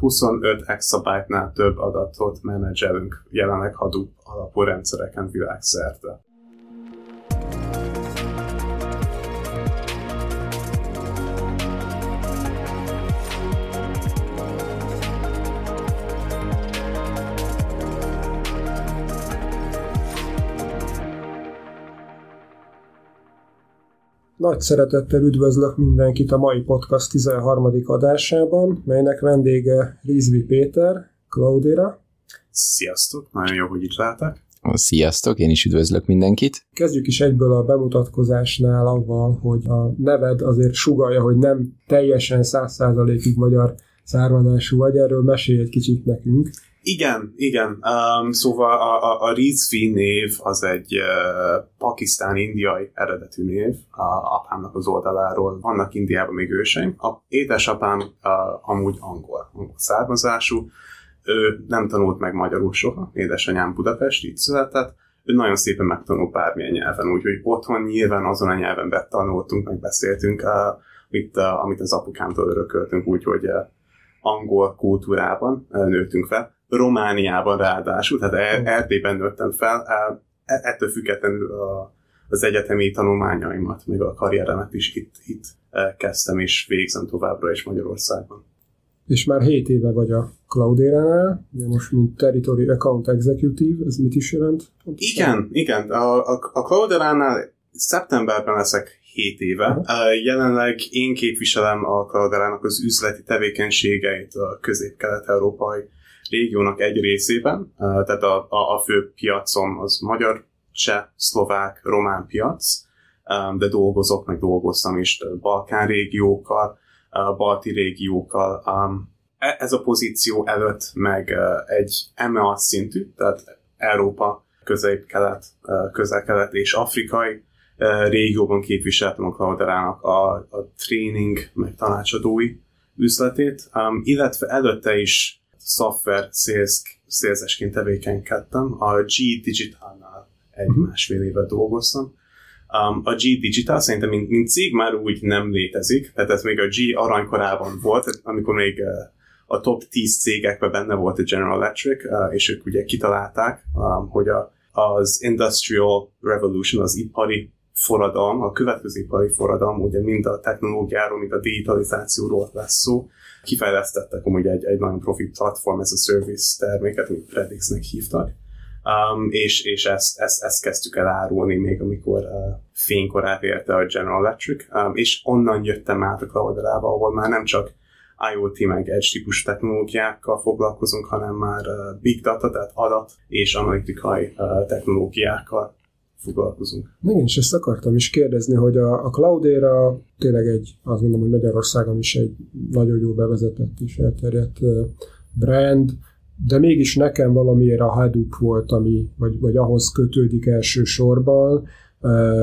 25 exabyte-nál több adatot menedzselünk jelenleg Hadoop alapú rendszereken világszerte. Nagy szeretettel üdvözlök mindenkit a mai podcast 13. adásában, melynek vendége Rizvi Péter, Cloudera. Sziasztok, nagyon jó, hogy itt látok. Sziasztok, én is üdvözlök mindenkit. Kezdjük is egyből a bemutatkozásnál avval, hogy a neved azért sugallja, hogy nem teljesen 100%-ig magyar származású vagy, erről mesélj egy kicsit nekünk. Igen. Szóval a Rizvi név az egy pakisztáni-indiai eredetű név, apámnak az oldaláról. Vannak Indiában még őseim. A édesapám amúgy angol származású. Ő nem tanult meg magyarul soha, édesanyám Budapest, így született. Ő nagyon szépen megtanult bármilyen nyelven, úgyhogy otthon nyilván azon a nyelven tanultunk, meg beszéltünk, amit az apukámtól örököltünk, úgyhogy angol kultúrában nőttünk fel. Romániában ráadásul, tehát Erdélyben nőttem fel, ettől függetlenül az egyetemi tanulmányaimat, meg a karrieremet is itt kezdtem, és végzem továbbra is Magyarországon. És már 7 éve vagy a Cloudera-nál, de most mint Territory Account Executive, ez mit is jelent? Igen. A Cloudera-nál szeptemberben leszek 7 éve. Jelenleg én képviselem a Cloudera-nak az üzleti tevékenységeit a közép-kelet-európai régiónak egy részében, tehát a fő piacom az magyar, cseh, szlovák, román piac, de dolgoztam is Balkán régiókkal, balti régiókkal. Ez a pozíció előtt meg egy EMEA szintű, tehát Európa, közel-kelet és afrikai régióban képviseltem a Cloudera-nak a tréning, meg tanácsadói üzletét, illetve előtte is software salesesként tevékenykedtem. A G Digitalnál másfél éve dolgoztam. A G Digital szerintem mint cég már úgy nem létezik, tehát ez még a G aranykorában volt, amikor még a top 10 cégekben benne volt a General Electric, és ők ugye kitalálták, hogy az Industrial Revolution, az ipari forradalom, a következő ipari forradalom, ugye mind a technológiáról, mind a digitalizációról lesz szó. Kifejlesztettek amúgy egy nagyon profi platform, ez a service terméket, amit Predixnek hívtak, és ezt kezdtük el árulni még amikor fénykorát érte a General Electric, és onnan jöttem át a Cloudera-ba, ahol már nem csak IoT meg edge típus technológiákkal foglalkozunk, hanem már big data, tehát adat és analitikai technológiákkal foglalkozunk. Igen, és ezt akartam is kérdezni, hogy a Cloudera tényleg azt mondom, hogy Magyarországon is egy nagyon jó bevezetett és elterjedt brand, de mégis nekem valamiért a Hadoop volt, vagy ahhoz kötődik elsősorban.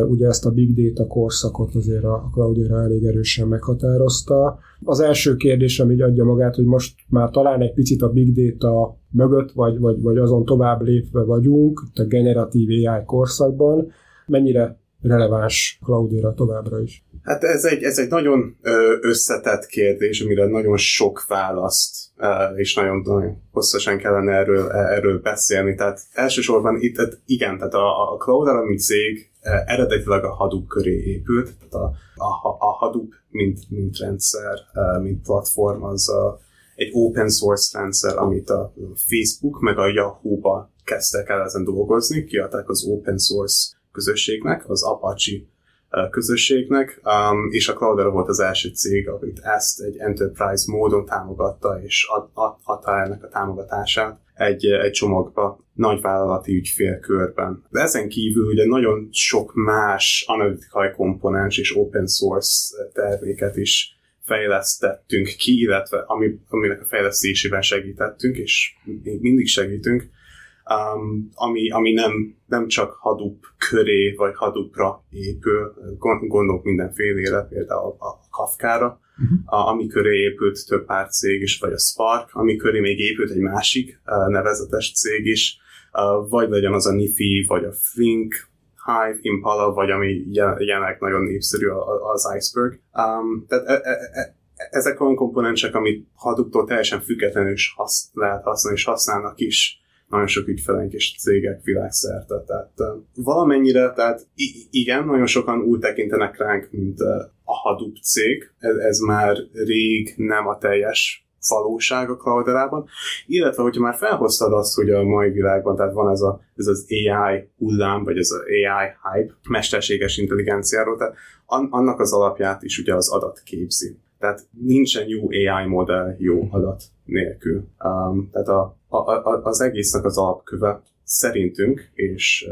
Ugye ezt a Big Data korszakot azért a Cloudera elég erősen meghatározta. Az első kérdés, ami adja magát, hogy most már talán egy picit a Big Data mögött, vagy azon tovább lépve vagyunk, a generatív AI korszakban. Mennyire releváns Cloudera továbbra is? Hát ez egy nagyon összetett kérdés, amire nagyon sok választ, és nagyon hosszasan kellene erről beszélni. Tehát elsősorban igen, tehát a Cloudera, mint cég, eredetileg a Hadoop köré épült. Tehát a Hadoop, mint rendszer, mint platform, az egy open source rendszer, amit a Facebook meg a Yahoo-ba kezdtek el ezen dolgozni, kiadták az open source közösségnek, az Apache közösségnek, és a Cloudera volt az első cég, amit ezt egy enterprise módon támogatta, és adta ennek a támogatását egy csomagba nagyvállalati ügyfélkörben. De ezen kívül ugye nagyon sok más analitikai komponens és open source terméket is fejlesztettünk ki, illetve aminek a fejlesztésében segítettünk, és még mindig segítünk, ami nem csak Hadoop köré vagy Hadoopra épül, gondolok mindenfélére, például a Kafkára, ami köré épült több pár cég is, vagy a Spark, ami köré még épült egy másik nevezetes cég is, vagy legyen az a Nifi, vagy a Flink, Hive, Impala, vagy ami jelenleg nagyon népszerű az Iceberg. Tehát ezek olyan komponensek, amit Hadooptól teljesen függetlenül is lehet használni, és használnak is nagyon sok ügyfeleink és cégek világszerte. Tehát valamennyire, tehát igen, nagyon sokan úgy tekintenek ránk, mint a Hadoop cég. Ez már rég nem a teljes valóság a Clouderában, illetve hogyha már felhoztad azt, hogy a mai világban, tehát van ez az AI hullám, vagy ez az AI hype, mesterséges intelligenciáról, tehát annak az alapját is ugye az adat képzi. Tehát nincsen jó AI modell jó adat nélkül. Tehát az egésznek az alapköve szerintünk, és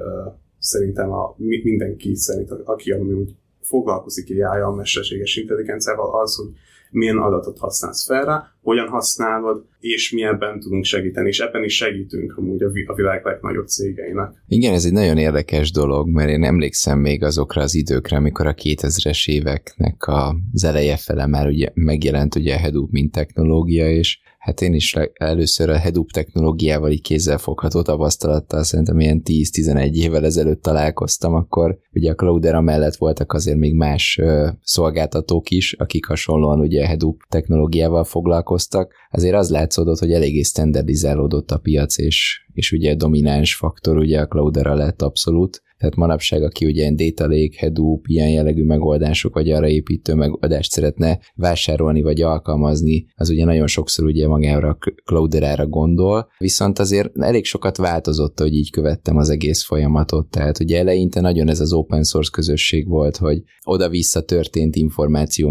szerintem mindenki szerint, aki amúgy foglalkozik AI-jal, mesterséges intelligenciával, az, hogy milyen adatot használsz fel rá, hogyan használod, és mi ebben tudunk segíteni, és ebben is segítünk amúgy a világ legnagyobb cégeinek. Igen, ez egy nagyon érdekes dolog, mert én emlékszem még azokra az időkre, amikor a 2000-es éveknek az eleje fele már ugye megjelent ugye a Hadoop mint technológia, és hát én is először a Hadoop technológiával így kézzelfogható tapasztalattal szerintem ilyen 10-11 évvel ezelőtt találkoztam, akkor ugye a Cloudera mellett voltak azért még más szolgáltatók is, akik hasonlóan ugye a Hadoop technológiával foglalkoztak. Azért az látszódott, hogy eléggé standardizálódott a piac, és ugye domináns faktor ugye a Cloudera lett abszolút. Tehát manapság, aki ugye ilyen Data Lake, Hadoop, ilyen jellegű megoldások, vagy arra építő megoldást szeretne vásárolni, vagy alkalmazni, az ugye nagyon sokszor ugye magára a Clouderára gondol, viszont azért elég sokat változott, hogy így követtem az egész folyamatot, tehát ugye eleinte nagyon ez az open source közösség volt, hogy oda-vissza történt információ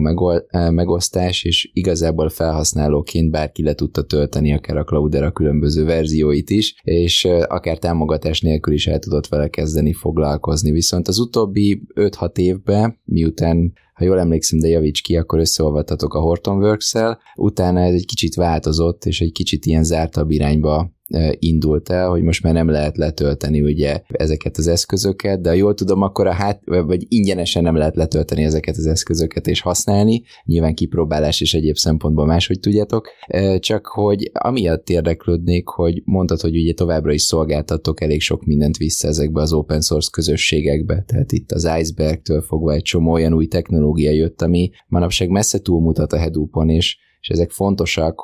megosztás, és igazából felhasználóként bárki le tudta tölteni akár a Cloudera különböző verzióit is, és akár támogatás nélkül is el tudott vele kezdeni foglalkozni. Viszont az utóbbi 5-6 évben, miután, ha jól emlékszem, de javíts ki, akkor összeolvattatok a Hortonworks-el, utána ez egy kicsit változott, és egy kicsit ilyen zártabb irányba indult el, hogy most már nem lehet letölteni ugye ezeket az eszközöket, de ha jól tudom, akkor vagy ingyenesen nem lehet letölteni ezeket az eszközöket és használni, nyilván kipróbálás és egyéb szempontból máshogy tudjátok, csak hogy amiatt érdeklődnék, hogy mondtad, hogy ugye továbbra is szolgáltatok elég sok mindent vissza ezekbe az open source közösségekbe, tehát itt az Iceberg-től fogva egy csomó olyan új technológia jött, ami manapság messze túlmutat a Hadoopon, és ezek fontosak,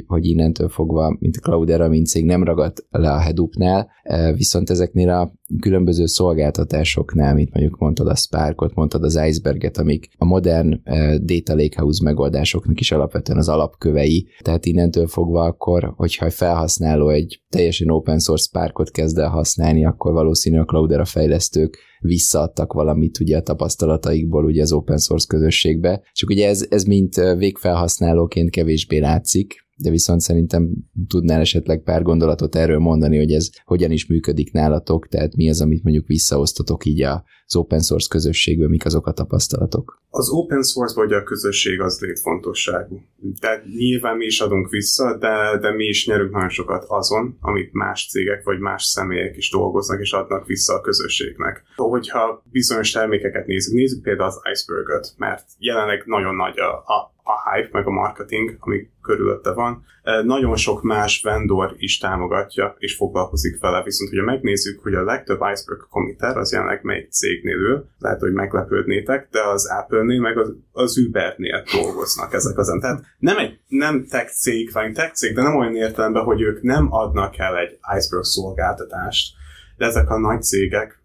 hogy innentől fogva, mint a Cloudera, mint cég nem ragadt le a Hadoopnál, viszont ezeknél a különböző szolgáltatásoknál, mint mondjuk mondtad a Sparkot, mondtad az Iceberget, amik a modern Data Lakehouse megoldásoknak is alapvetően az alapkövei. Tehát innentől fogva akkor, hogyha a felhasználó egy teljesen open source Sparkot kezd el használni, akkor valószínűleg a Cloudera fejlesztők visszaadtak valamit ugye a tapasztalataikból ugye az open source közösségbe. Csak ugye ez mint végfelhasználóként kevésbé látszik, de viszont szerintem tudnál esetleg pár gondolatot erről mondani, hogy ez hogyan is működik nálatok, tehát mi az, amit mondjuk visszaosztotok így az open source közösségből, mik azok a tapasztalatok? Az open source vagy a közösség az létfontosságú. Tehát nyilván mi is adunk vissza, de mi is nyerünk nagyon sokat azon, amit más cégek vagy más személyek is dolgoznak és adnak vissza a közösségnek. Hogyha bizonyos termékeket nézzük például az Iceberg-öt, mert jelenleg nagyon nagy a hype, meg a marketing, ami körülötte van. Nagyon sok más vendor is támogatja, és foglalkozik vele, viszont hogyha megnézzük, hogy a legtöbb Iceberg committer az jelenleg melyik cégnél ül, lehet, hogy meglepődnétek, de az Apple-nél, meg az Uber-nél dolgoznak ezek azon. Tehát nem tech cég, vagy tech cég, de nem olyan értelemben, hogy ők nem adnak el egy Iceberg szolgáltatást, de ezek a nagy cégek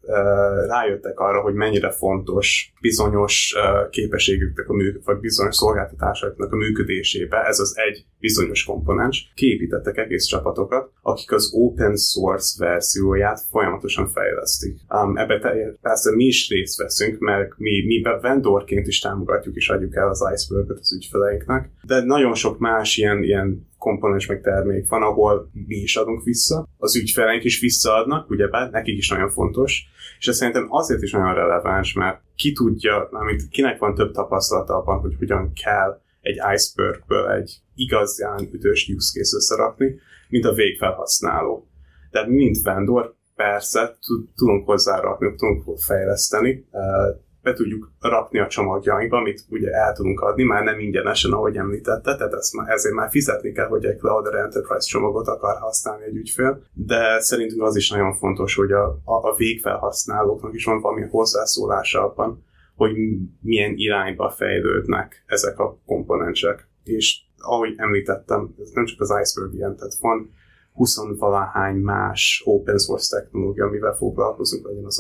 rájöttek arra, hogy mennyire fontos bizonyos képességüknek, vagy bizonyos szolgáltatásoknak a működésébe ez az egy bizonyos komponens. Kiépítettek egész csapatokat, akik az open source verzióját folyamatosan fejlesztik. Ebbe persze mi is részt veszünk, mert mi vendorként is támogatjuk és adjuk el az Iceberg-öt az ügyfeleinknek, de nagyon sok más ilyen komponens meg termék van, ahol mi is adunk vissza, az ügyfeleink is visszaadnak, ugyebár nekik is nagyon fontos, és ez szerintem azért is nagyon releváns, mert ki tudja, kinek van több tapasztalata abban, hogy hogyan kell egy Icebergből egy igazán ütős use case összerakni, mint a végfelhasználó. Tehát mint vendor persze tudunk hozzárakni, tudunk fejleszteni, be tudjuk rakni a csomagjainkba, amit ugye el tudunk adni, már nem ingyenesen, ahogy említette, tehát ezért már fizetni kell, hogy egy Cloudera Enterprise csomagot akar használni egy ügyfél, de szerintünk az is nagyon fontos, hogy a végfelhasználóknak is van valami hozzászólása abban, hogy milyen irányba fejlődnek ezek a komponensek. és ahogy említettem, ez nem csak az Iceberg ilyen, tehát van 20-valahány más open source technológia, amivel foglalkozunk, legyen az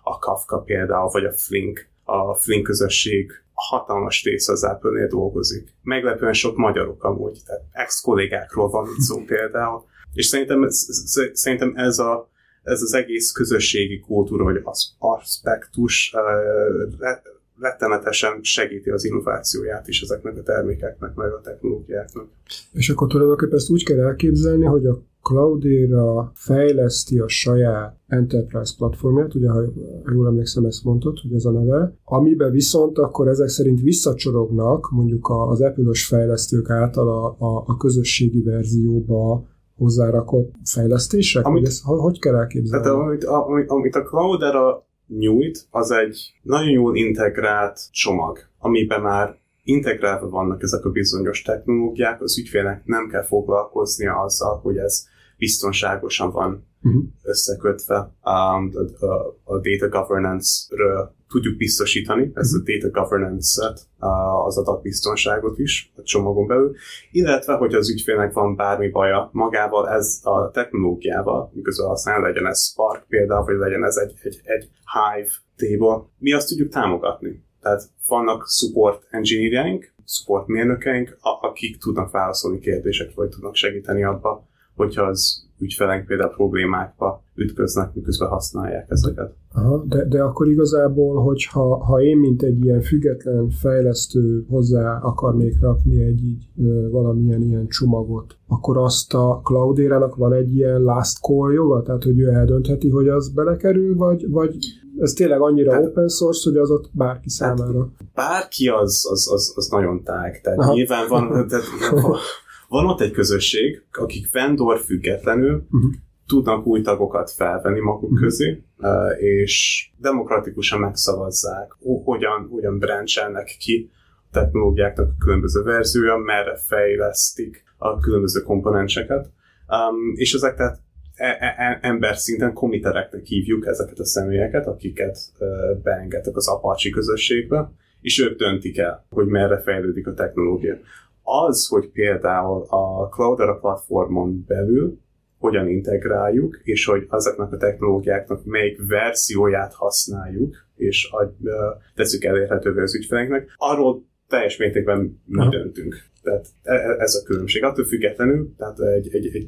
a Kafka például, vagy a Flink. A Flink közösség hatalmas része az Apple-nél dolgozik. Meglepően sok magyarok amúgy, tehát ex-kollégákról van itt szó például. És szerintem ez az egész közösségi kultúra, vagy az aspektus rettenetesen segíti az innovációját is ezeknek a termékeknek, meg a technológiáknak. És akkor tulajdonképpen ezt úgy kell elképzelni, hogy a Cloudera fejleszti a saját Enterprise platformját, ugye, ha jól emlékszem, ezt mondtad, hogy ez a neve, amiben viszont akkor ezek szerint visszacsorognak mondjuk az Apple-ös fejlesztők által a közösségi verzióba hozzárakott fejlesztések? Hogy kell elképzelni? Tehát amit a Cloudera nyújt, az egy nagyon jól integrált csomag, amiben már integrálva vannak ezek a bizonyos technológiák, az ügyfélnek nem kell foglalkoznia azzal, hogy ez biztonságosan van összekötve. A data governance-ről tudjuk biztosítani, ezt a data governance-et, az adatbiztonságot is a csomagon belül, illetve, hogy az ügyfélnek van bármi baja magával, ez a technológiával, miközben használ, legyen ez Spark például, vagy legyen ez egy Hive table, mi azt tudjuk támogatni. Tehát vannak support engineerjeink, support mérnökeink, akik tudnak válaszolni kérdésekre, vagy tudnak segíteni abba, hogyha az ügyfeleink például problémákba ütköznek, miközben használják ezeket. Aha, de akkor igazából, hogyha én, mint egy ilyen független fejlesztő hozzá akarnék rakni valamilyen ilyen csomagot, akkor azt a Cloudera-nak van egy ilyen last call joga? Tehát, hogy ő eldöntheti, hogy az belekerül, vagy ez tényleg annyira open source, hogy az ott bárki számára? Bárki az nagyon tág. Tehát nyilván van ott egy közösség, akik vendor függetlenül tudnak új tagokat felvenni maguk közé, és demokratikusan megszavazzák, hogyan branchelnek ki a technológiáknak a különböző verziója, merre fejlesztik a különböző komponenseket. És ezek tehát ember szinten kommitereknek hívjuk ezeket a személyeket, akiket beengedtek az Apache közösségbe, és ők döntik el, hogy merre fejlődik a technológia. Az, hogy például a Cloudera platformon belül hogyan integráljuk, és hogy ezeknek a technológiáknak melyik verzióját használjuk, és tesszük elérhetővé az ügyfeleinknek, arról teljes mértékben mi döntünk. Tehát ez a különbség. Attól függetlenül, tehát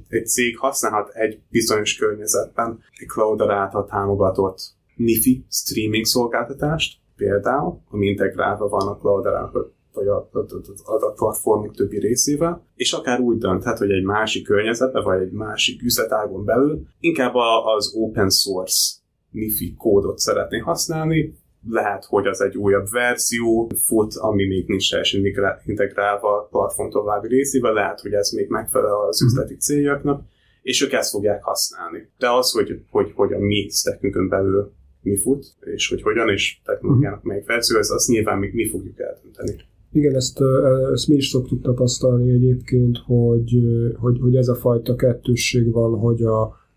egy cég használhat egy bizonyos környezetben egy Cloudera által támogatott NiFi streaming szolgáltatást, például, ami integrálva van a Cloudera vagy a platformok többi részével, és akár úgy dönthet, hogy egy másik környezetben, vagy egy másik üzletágon belül inkább az open source NiFi kódot szeretné használni, lehet, hogy az egy újabb verzió fut, ami még nincs teljesen integrálva a platform további részével, lehet, hogy ez még megfelel az üzleti céljaknak, és ők ezt fogják használni. De az, hogy a mi stackünkön belül mi fut, és hogy hogyan, és technológiának melyik verzió, azt nyilván még mi fogjuk eldönteni. Igen, ezt mi is szoktuk tapasztalni egyébként, hogy ez a fajta kettősség van, hogy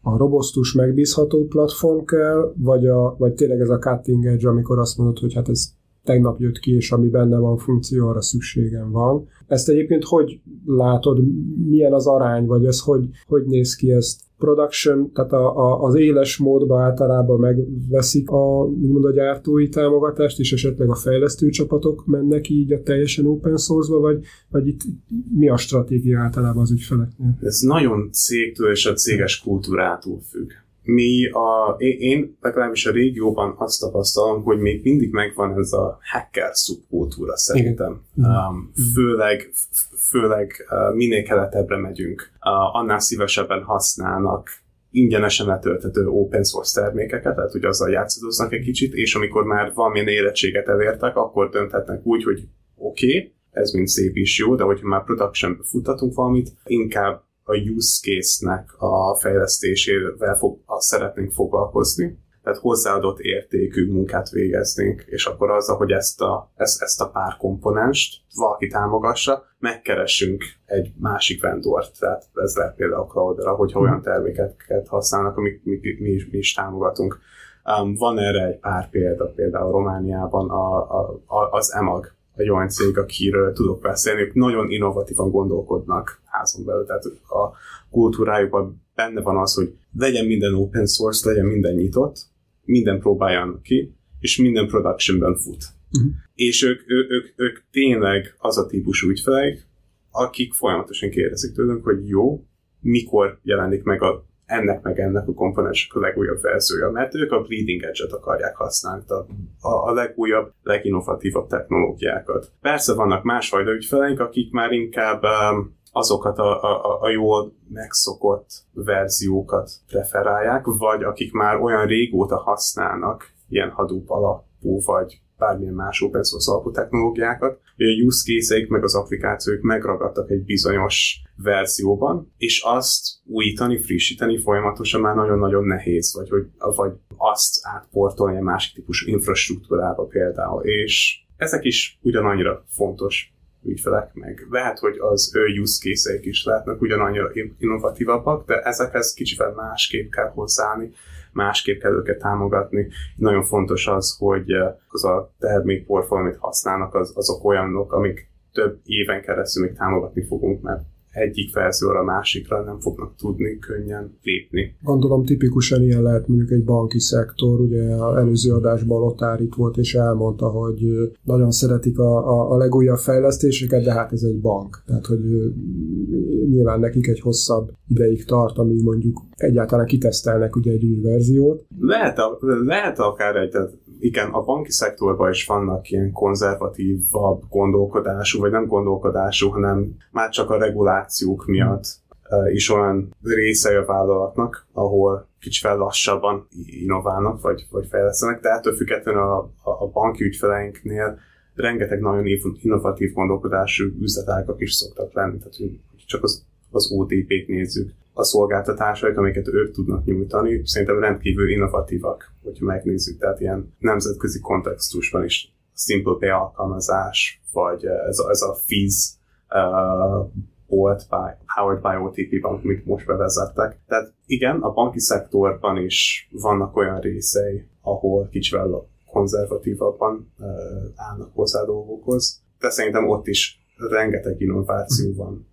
a robosztus, megbízható platform kell, vagy tényleg ez a cutting edge, amikor azt mondod, hogy hát ez tegnap jött ki, és ami benne van funkció, arra szükségem van. Ezt egyébként hogy látod, milyen az arány, vagy ez hogy néz ki ezt? Production, tehát az éles módban általában megveszik úgymond a gyártói támogatást, és esetleg a fejlesztő csapatok mennek így a teljesen open source-ba, vagy itt mi a stratégia általában az ügyfeleknél? Ez nagyon cégtől és a céges kultúrától függ. Én legalábbis a régióban azt tapasztalom, hogy még mindig megvan ez a hacker szubkultúra szerintem. Főleg minél keletebbre megyünk, annál szívesebben használnak ingyenesen letölthető open source termékeket, tehát hogy azzal játszadoznak egy kicsit, és amikor már valamilyen érettséget elértek, akkor dönthetnek úgy, hogy oké, ez mind szép is jó, de hogyha már productionbe futtatunk valamit, inkább a use case-nek a fejlesztésével szeretnénk foglalkozni, tehát hozzáadott értékű munkát végeznénk, és akkor azzal, hogy ezt a pár komponenst valaki támogassa, megkeressünk egy másik vendort, tehát ez lehet például a Cloudera, hogyha olyan termékeket használnak, amik mi is támogatunk. Van erre egy pár példa, például Romániában az EMAG egy olyan cég, akiről tudok beszélni, ők nagyon innovatívan gondolkodnak házon belül, tehát a kultúrájukban benne van az, hogy legyen minden open source, legyen minden nyitott, minden próbáljanak ki, és minden productionben fut. És ők tényleg az a típusú ügyfelek, akik folyamatosan kérdezik tőlünk, hogy jó, mikor jelenik meg ennek a komponensek a legújabb verziója, mert ők a bleeding edge-et akarják használni, a legújabb, leginnovatívabb technológiákat. Persze vannak másfajta ügyfeleink, akik már inkább azokat a jól megszokott verziókat preferálják, vagy akik már olyan régóta használnak ilyen Hadoop alapú, vagy bármilyen más open source alapú technológiákat, hogy a use case-eik meg az applikációk megragadtak egy bizonyos verzióban, és azt újítani, frissíteni folyamatosan már nagyon-nagyon nehéz, vagy azt átportolni egy másik típusú infrastruktúrába például. És ezek is ugyanannyira fontos ügyfelek, meg lehet, hogy az ő use case-eik is lehetnek ugyanannyira innovatívabbak, de ezekhez kicsivel másképp kell hozzáállni, másképp kell őket támogatni. Nagyon fontos az, hogy az a termékportfólió, amit használnak, azok olyanok, amik több éven keresztül még támogatni fogunk, mert egyik verzióra a másikra nem fognak tudni könnyen lépni. Gondolom tipikusan ilyen lehet mondjuk egy banki szektor, ugye az előző adásban Lothár itt volt és elmondta, hogy nagyon szeretik a legújabb fejlesztéseket, de hát ez egy bank. Tehát, hogy nyilván nekik egy hosszabb ideig tart, amíg mondjuk egyáltalán kitesztelnek ugye egy új verziót. Lehet akár igen, a banki szektorban is vannak ilyen konzervatívabb gondolkodású, vagy nem gondolkodású, hanem már csak a regulációk miatt is olyan részei a vállalatnak, ahol kicsivel lassabban innoválnak, vagy fejlesztenek, de ettől függetlenül a banki ügyfeleinknél rengeteg nagyon innovatív gondolkodású üzletágak is szoktak lenni, tehát hogy csak az OTP-t nézzük. A szolgáltatásaik, amiket ők tudnak nyújtani, szerintem rendkívül innovatívak, hogyha megnézzük, tehát ilyen nemzetközi kontextusban is Simple Pay alkalmazás, vagy ez a Fizz powered by OTP-ban, amit most bevezettek. Tehát igen, a banki szektorban is vannak olyan részei, ahol kicsivel konzervatívabban állnak hozzá dolgokhoz, de szerintem ott is rengeteg innováció van.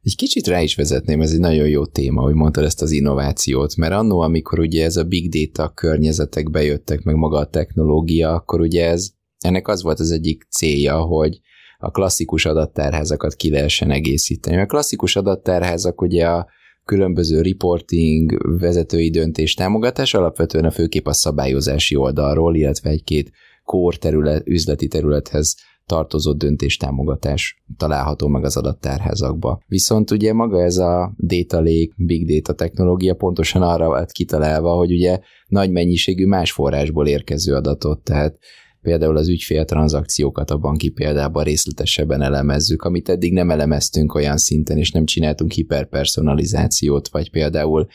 Egy kicsit rá is vezetném, ez egy nagyon jó téma, hogy mondtad ezt az innovációt, mert annó, amikor ugye ez a big data környezetek bejöttek, meg maga a technológia, akkor ugye ennek az volt az egyik célja, hogy a klasszikus adattárházakat ki lehessen egészíteni. A klasszikus adattárházak ugye a különböző reporting, vezetői döntés támogatás alapvetően a főképp a szabályozási oldalról, illetve egy-két core terület, üzleti területhez tartozó döntéstámogatás található meg az adattárházakba. Viszont ugye maga ez a data lake, big data technológia pontosan arra lett kitalálva, hogy ugye nagy mennyiségű más forrásból érkező adatot, tehát például az ügyféltranzakciókat a banki példában részletesebben elemezzük, amit eddig nem elemeztünk olyan szinten, és nem csináltunk hiperpersonalizációt, vagy például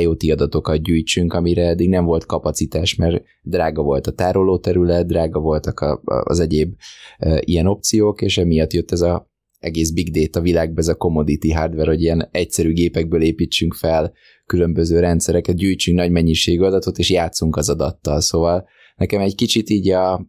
IoT adatokat gyűjtsünk, amire eddig nem volt kapacitás, mert drága volt a tárolóterület, drága voltak az egyéb ilyen opciók, és emiatt jött ez az egész big data világba, ez a commodity hardware, hogy ilyen egyszerű gépekből építsünk fel különböző rendszereket, gyűjtsünk nagy mennyiségű adatot, és játszunk az adattal, szóval nekem egy kicsit így a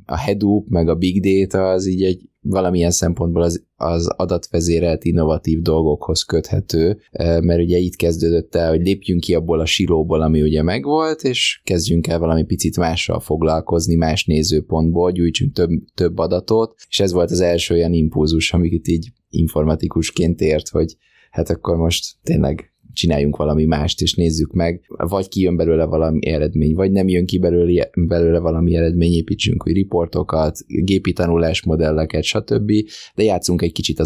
Hadoop, meg a Big Data az így egy valamilyen szempontból az adatvezérelt innovatív dolgokhoz köthető, mert ugye itt kezdődött el, hogy lépjünk ki abból a silóból, ami ugye megvolt, és kezdjünk el valami picit mással foglalkozni, más nézőpontból, gyűjtsünk több adatot, és ez volt az első olyan impulzus, amit így informatikusként ért, hogy hát akkor most tényleg csináljunk valami mást, és nézzük meg, vagy kijön belőle valami eredmény, vagy nem jön ki belőle valami eredmény, építsünk új riportokat, gépi tanulásmodelleket, stb., de játszunk egy kicsit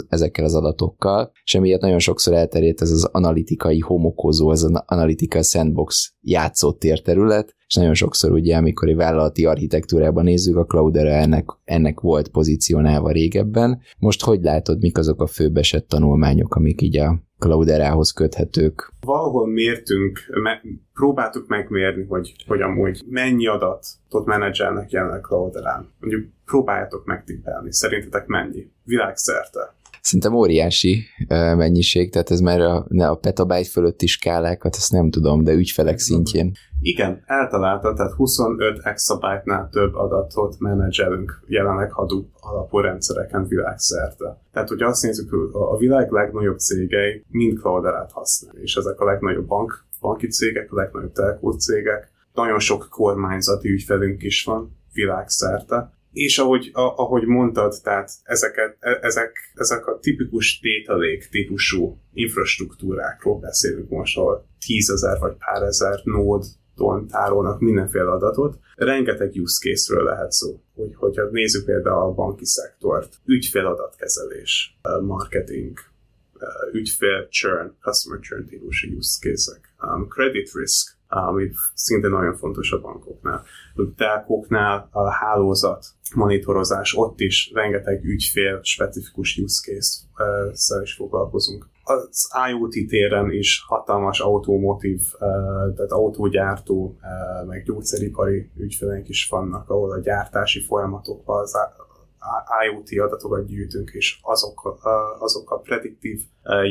ezekkel az adatokkal, és emiatt nagyon sokszor elterjedt ez az analitikai homokozó, ez az analytical sandbox játszótér terület, és nagyon sokszor ugye, amikor egy vállalati architektúrában nézzük, a Cloudera ennek volt pozícionálva régebben. Most hogy látod, mik azok a főbb esett tanulmányok, amik így a Clouderához köthetők? Valahol mértünk, próbáltuk megmérni, hogy amúgy mennyi adatot menedzselnek jelenleg Clouderán. Mondjuk próbáljátok megtippelni. Szerintetek mennyi? Világszerte. Szerintem óriási mennyiség, tehát ez már a petabyte fölötti skálákat, ezt nem tudom, de ügyfelek szintjén. Igen, eltalálta, tehát 25 exabyte-nál több adatot menedzselünk jelenleg Hadoop alapú rendszereken világszerte. Tehát, hogyha azt nézzük, hogy a világ legnagyobb cégei mind Cloudera-t használják, és ezek a legnagyobb banki cégek, a legnagyobb telkó cégek, nagyon sok kormányzati ügyfelünk is van világszerte. És ahogy mondtad, tehát ezek a tipikus data lake típusú infrastruktúrákról beszélünk most, ahol 10,000 vagy pár ezer nódon tárolnak mindenféle adatot. Rengeteg use case-ről lehet szó. Hogyha nézzük például a banki szektort, ügyféladatkezelés, marketing, ügyfél churn, customer churn típusú use case-ek, credit risk, ami szintén nagyon fontos a bankoknál. A telkóknál a hálózat monitorozás, ott is rengeteg ügyfél specifikus use case-szel is foglalkozunk. Az IoT téren is hatalmas automotív, tehát autógyártó, meg gyógyszeripari ügyfeleink is vannak, ahol a gyártási folyamatokban az IoT adatokat gyűjtünk, és azok a prediktív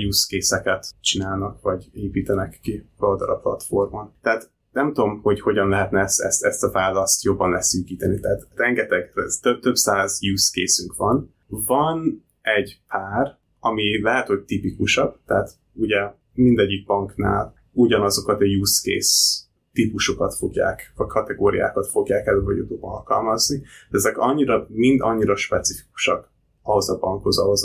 use case-eket csinálnak, vagy építenek ki Cloudera platformon. Tehát nem tudom, hogy hogyan lehetne ezt a választ jobban leszűkíteni. Tehát rengeteg, több száz use case-ünk van. Van egy pár, ami lehet, hogy tipikusabb, tehát ugye mindegyik banknál ugyanazokat a use case típusokat fogják, vagy kategóriákat fogják előbb vagy utóbb alkalmazni, de ezek mind annyira specifikusak ahhoz a bankhoz, ahhoz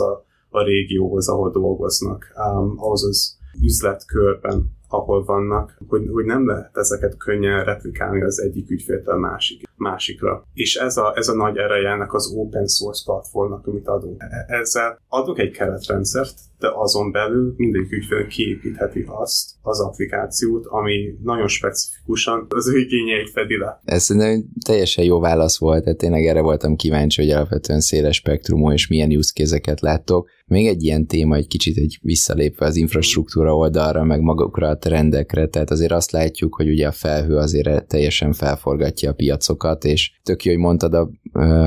a régióhoz, ahol dolgoznak, ahhoz az üzletkörben, ahol vannak, hogy nem lehet ezeket könnyen replikálni az egyik ügyféltől másikra. És ez a nagy ereje ennek az open source platformnak, amit adunk. Ezzel adunk egy keretrendszert, de azon belül mindegyik ügyfél kiépítheti azt az applikációt, ami nagyon specifikusan az ő igényeit fedi le. Ez szerintem teljesen jó válasz volt, tehát tényleg erre voltam kíváncsi, hogy alapvetően széles spektrumú és milyen use case-eket láttok. Még egy ilyen téma, egy kicsit visszalépve az infrastruktúra oldalra, meg magukra a trendekre, tehát azért azt látjuk, hogy ugye a felhő azért teljesen felforgatja a piacokat, és tök jó, hogy mondtad,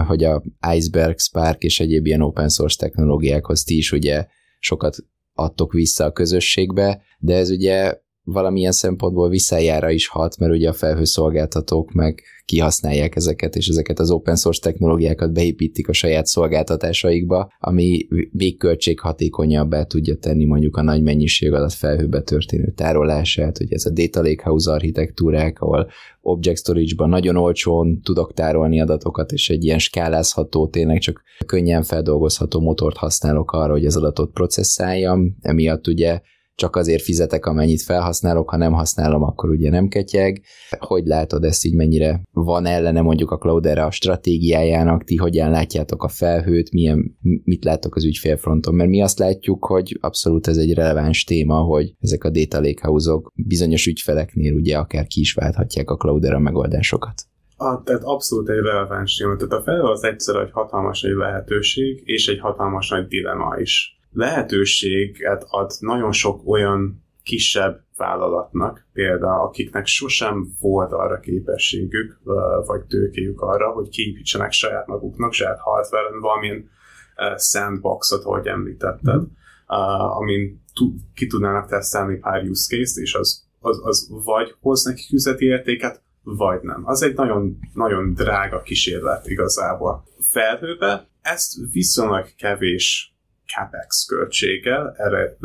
hogy a Iceberg, Spark és egyéb ilyen open source technológiákhoz ti is ugye sokat adtok vissza a közösségbe, de ez ugye valamilyen szempontból visszájára is hat, mert ugye a felhőszolgáltatók meg kihasználják ezeket, és ezeket az open source technológiákat beépítik a saját szolgáltatásaikba, ami végköltséghatékonyabbá tudja tenni mondjuk a nagy mennyiség adat felhőbe történő tárolását, hogy ez a data lakehouse architektúrák, ahol object storage-ban nagyon olcsón tudok tárolni adatokat, és egy ilyen skálázható, tényleg csak könnyen feldolgozható motort használok arra, hogy az adatot processzáljam, emiatt ugye csak azért fizetek, amennyit felhasználok, ha nem használom, akkor ugye nem ketyeg. Hogy látod ezt így, mennyire van ellene mondjuk a Cloudera a stratégiájának, ti hogyan látjátok a felhőt, mit láttok az ügyfélfronton, mert mi azt látjuk, hogy abszolút ez egy releváns téma, hogy ezek a data lakehouse-ok bizonyos ügyfeleknél ugye akár ki is válthatják a Cloudera megoldásokat. Tehát abszolút egy releváns téma. Tehát a felhő az egyszerűen egy hatalmas nagy lehetőség, és egy hatalmas nagy dilemma is. Lehetőséget ad nagyon sok olyan kisebb vállalatnak, például akiknek sosem volt arra képességük, vagy tőkéjük arra, hogy kiépítsenek saját maguknak, saját hardware-en valamilyen sandboxot, ahogy említetted, amin ki tudnának tesztelni pár use case-t, és az vagy hoz nekik üzleti értéket, vagy nem. Az egy nagyon, nagyon drága kísérlet igazából. Felhőbe ezt viszonylag kevés CapEx költséggel erre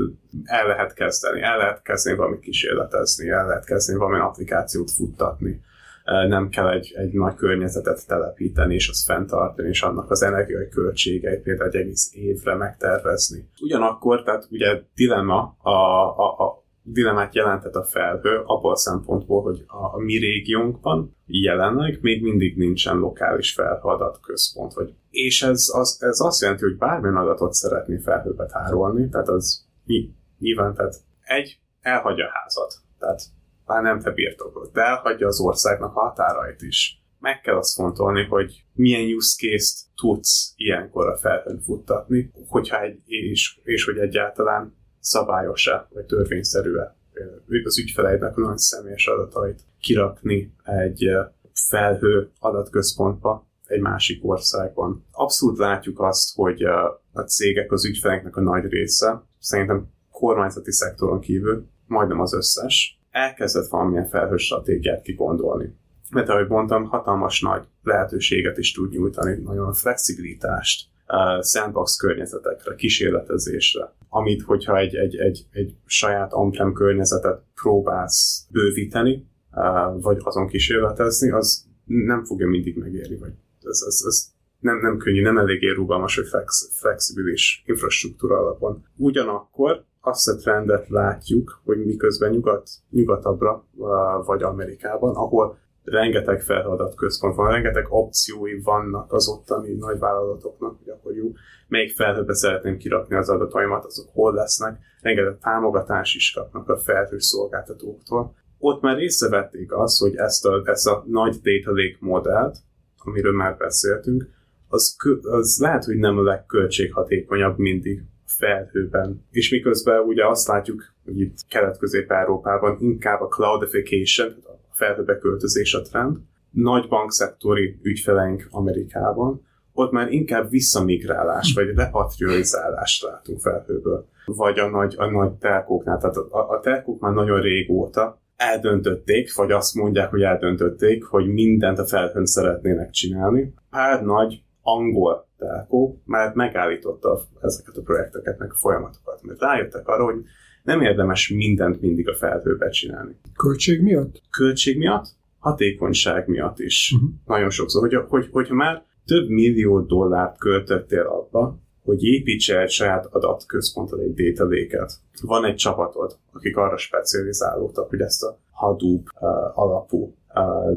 el lehet kezdeni valamit kísérletezni, el lehet kezdeni valamilyen applikációt futtatni. Nem kell egy nagy környezetet telepíteni, és azt fenntartani, és annak az energiai költségeit például egy egész évre megtervezni. Ugyanakkor, tehát ugye dilemmát jelentett a felhő abból a szempontból, hogy a mi régiónkban jelenleg még mindig nincsen lokális felhőadatközpont. És ez azt jelenti, hogy bármilyen adatot szeretné felhőbe tárolni, tehát az nyilván, tehát elhagyja a házat, tehát már nem te birtoklod, de elhagyja az országnak a határait is. Meg kell azt fontolni, hogy milyen use case-t tudsz ilyenkor a felhőn futtatni, és hogy egyáltalán szabályos-e, vagy törvényszerű-e az ügyfeleidnek olyan személyes adatait kirakni egy felhő adatközpontba egy másik országban. abszolút látjuk azt, hogy a cégek az ügyfeleknek a nagy része, szerintem kormányzati szektoron kívül, majdnem az összes, elkezdett valamilyen felhős stratégiát kigondolni. Mert ahogy mondtam, hatalmas nagy lehetőséget is tud nyújtani, nagyon flexibilitást, sandbox környezetekre, kísérletezésre, amit, hogyha egy saját on-prem környezetet próbálsz bővíteni, vagy azon kísérletezni, az nem fogja mindig megérni, vagy ez nem könnyű, nem eléggé rugalmas, hogy flexibilis infrastruktúra alapon. Ugyanakkor azt a trendet látjuk, hogy miközben nyugatabbra, vagy Amerikában, ahol rengeteg feladatközpont van, rengeteg opciói vannak az ottani nagyvállalatoknak, hogy akkor jó, melyik felhőbe szeretném kirakni az adataimat, azok hol lesznek, rengeteg támogatás is kapnak a felhős szolgáltatóktól. Ott már észrevették azt, hogy ezt a nagy data lake modellt, amiről már beszéltünk, az lehet, hogy nem a legköltséghatékonyabb mindig a felhőben. És miközben ugye azt látjuk, hogy itt Kelet-Közép-Európában inkább a cloudification, a felhőbe költözés a trend, nagy bankszektori ügyfeleink Amerikában, ott már inkább visszamigrálás, vagy repatrializálást látunk felhőből. Vagy a nagy telkóknál. Tehát a telkók már nagyon régóta eldöntötték, vagy azt mondják, hogy eldöntötték, hogy mindent a felhőn szeretnének csinálni. Pár nagy angol telkó már megállította ezeket a projekteket, meg a folyamatokat, mert rájöttek arra, hogy nem érdemes mindent mindig a felhőbe csinálni. Költség miatt? Költség miatt, hatékonyság miatt is. Nagyon sokszor, hogyha már több millió dollárt költöttél abba, hogy építse egy saját adatközpontot, egy data lake-et. Van egy csapatod, akik arra specializálódtak, hogy ezt a Hadoop alapú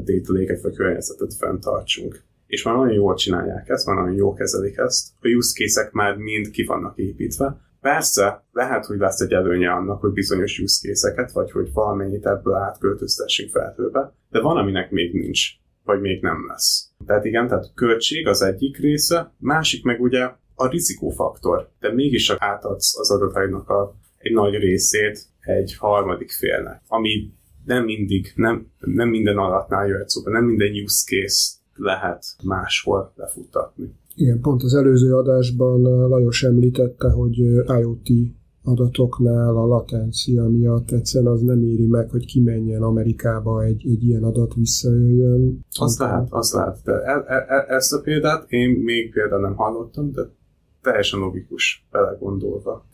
data lake-et vagy környezetet fenntartsunk. És már nagyon jól csinálják ezt, már nagyon jól kezelik ezt. A use case-ek már mind ki vannak építve. Persze, lehet, hogy lesz egy előnye annak, hogy bizonyos use case-eket, vagy hogy valamennyit ebből átköltöztessünk felhőbe, de van, aminek még nincs, vagy még nem lesz. Tehát igen, tehát költség az egyik része, másik meg ugye a rizikófaktor. De mégis átadsz az adataidnak egy nagy részét egy harmadik félnek, ami nem mindig, nem minden adatnál jöhet szóba, nem minden use case lehet máshol lefuttatni. Igen, pont az előző adásban Lajos említette, hogy IoT adatoknál a latencia miatt egyszerűen az nem éri meg, hogy kimenjen Amerikába egy ilyen adat visszajöjjön. Azt lehet. De ezt a példát én még például nem hallottam, de teljesen logikus belegondolva.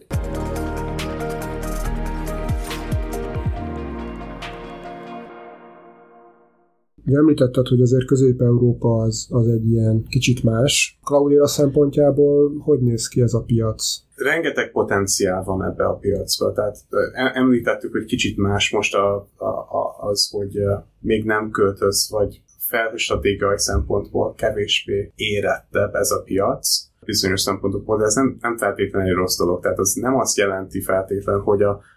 Ugye említetted, hogy azért Közép-Európa az egy ilyen kicsit más. Cloudera szempontjából hogy néz ki ez a piac? Rengeteg potenciál van ebbe a piacba. Tehát említettük, hogy kicsit más most az, hogy még nem költöz, vagy felhőstratégiai szempontból kevésbé érettebb ez a piac bizonyos szempontokból, de ez nem feltétlenül egy rossz dolog. Tehát az nem azt jelenti feltétlenül,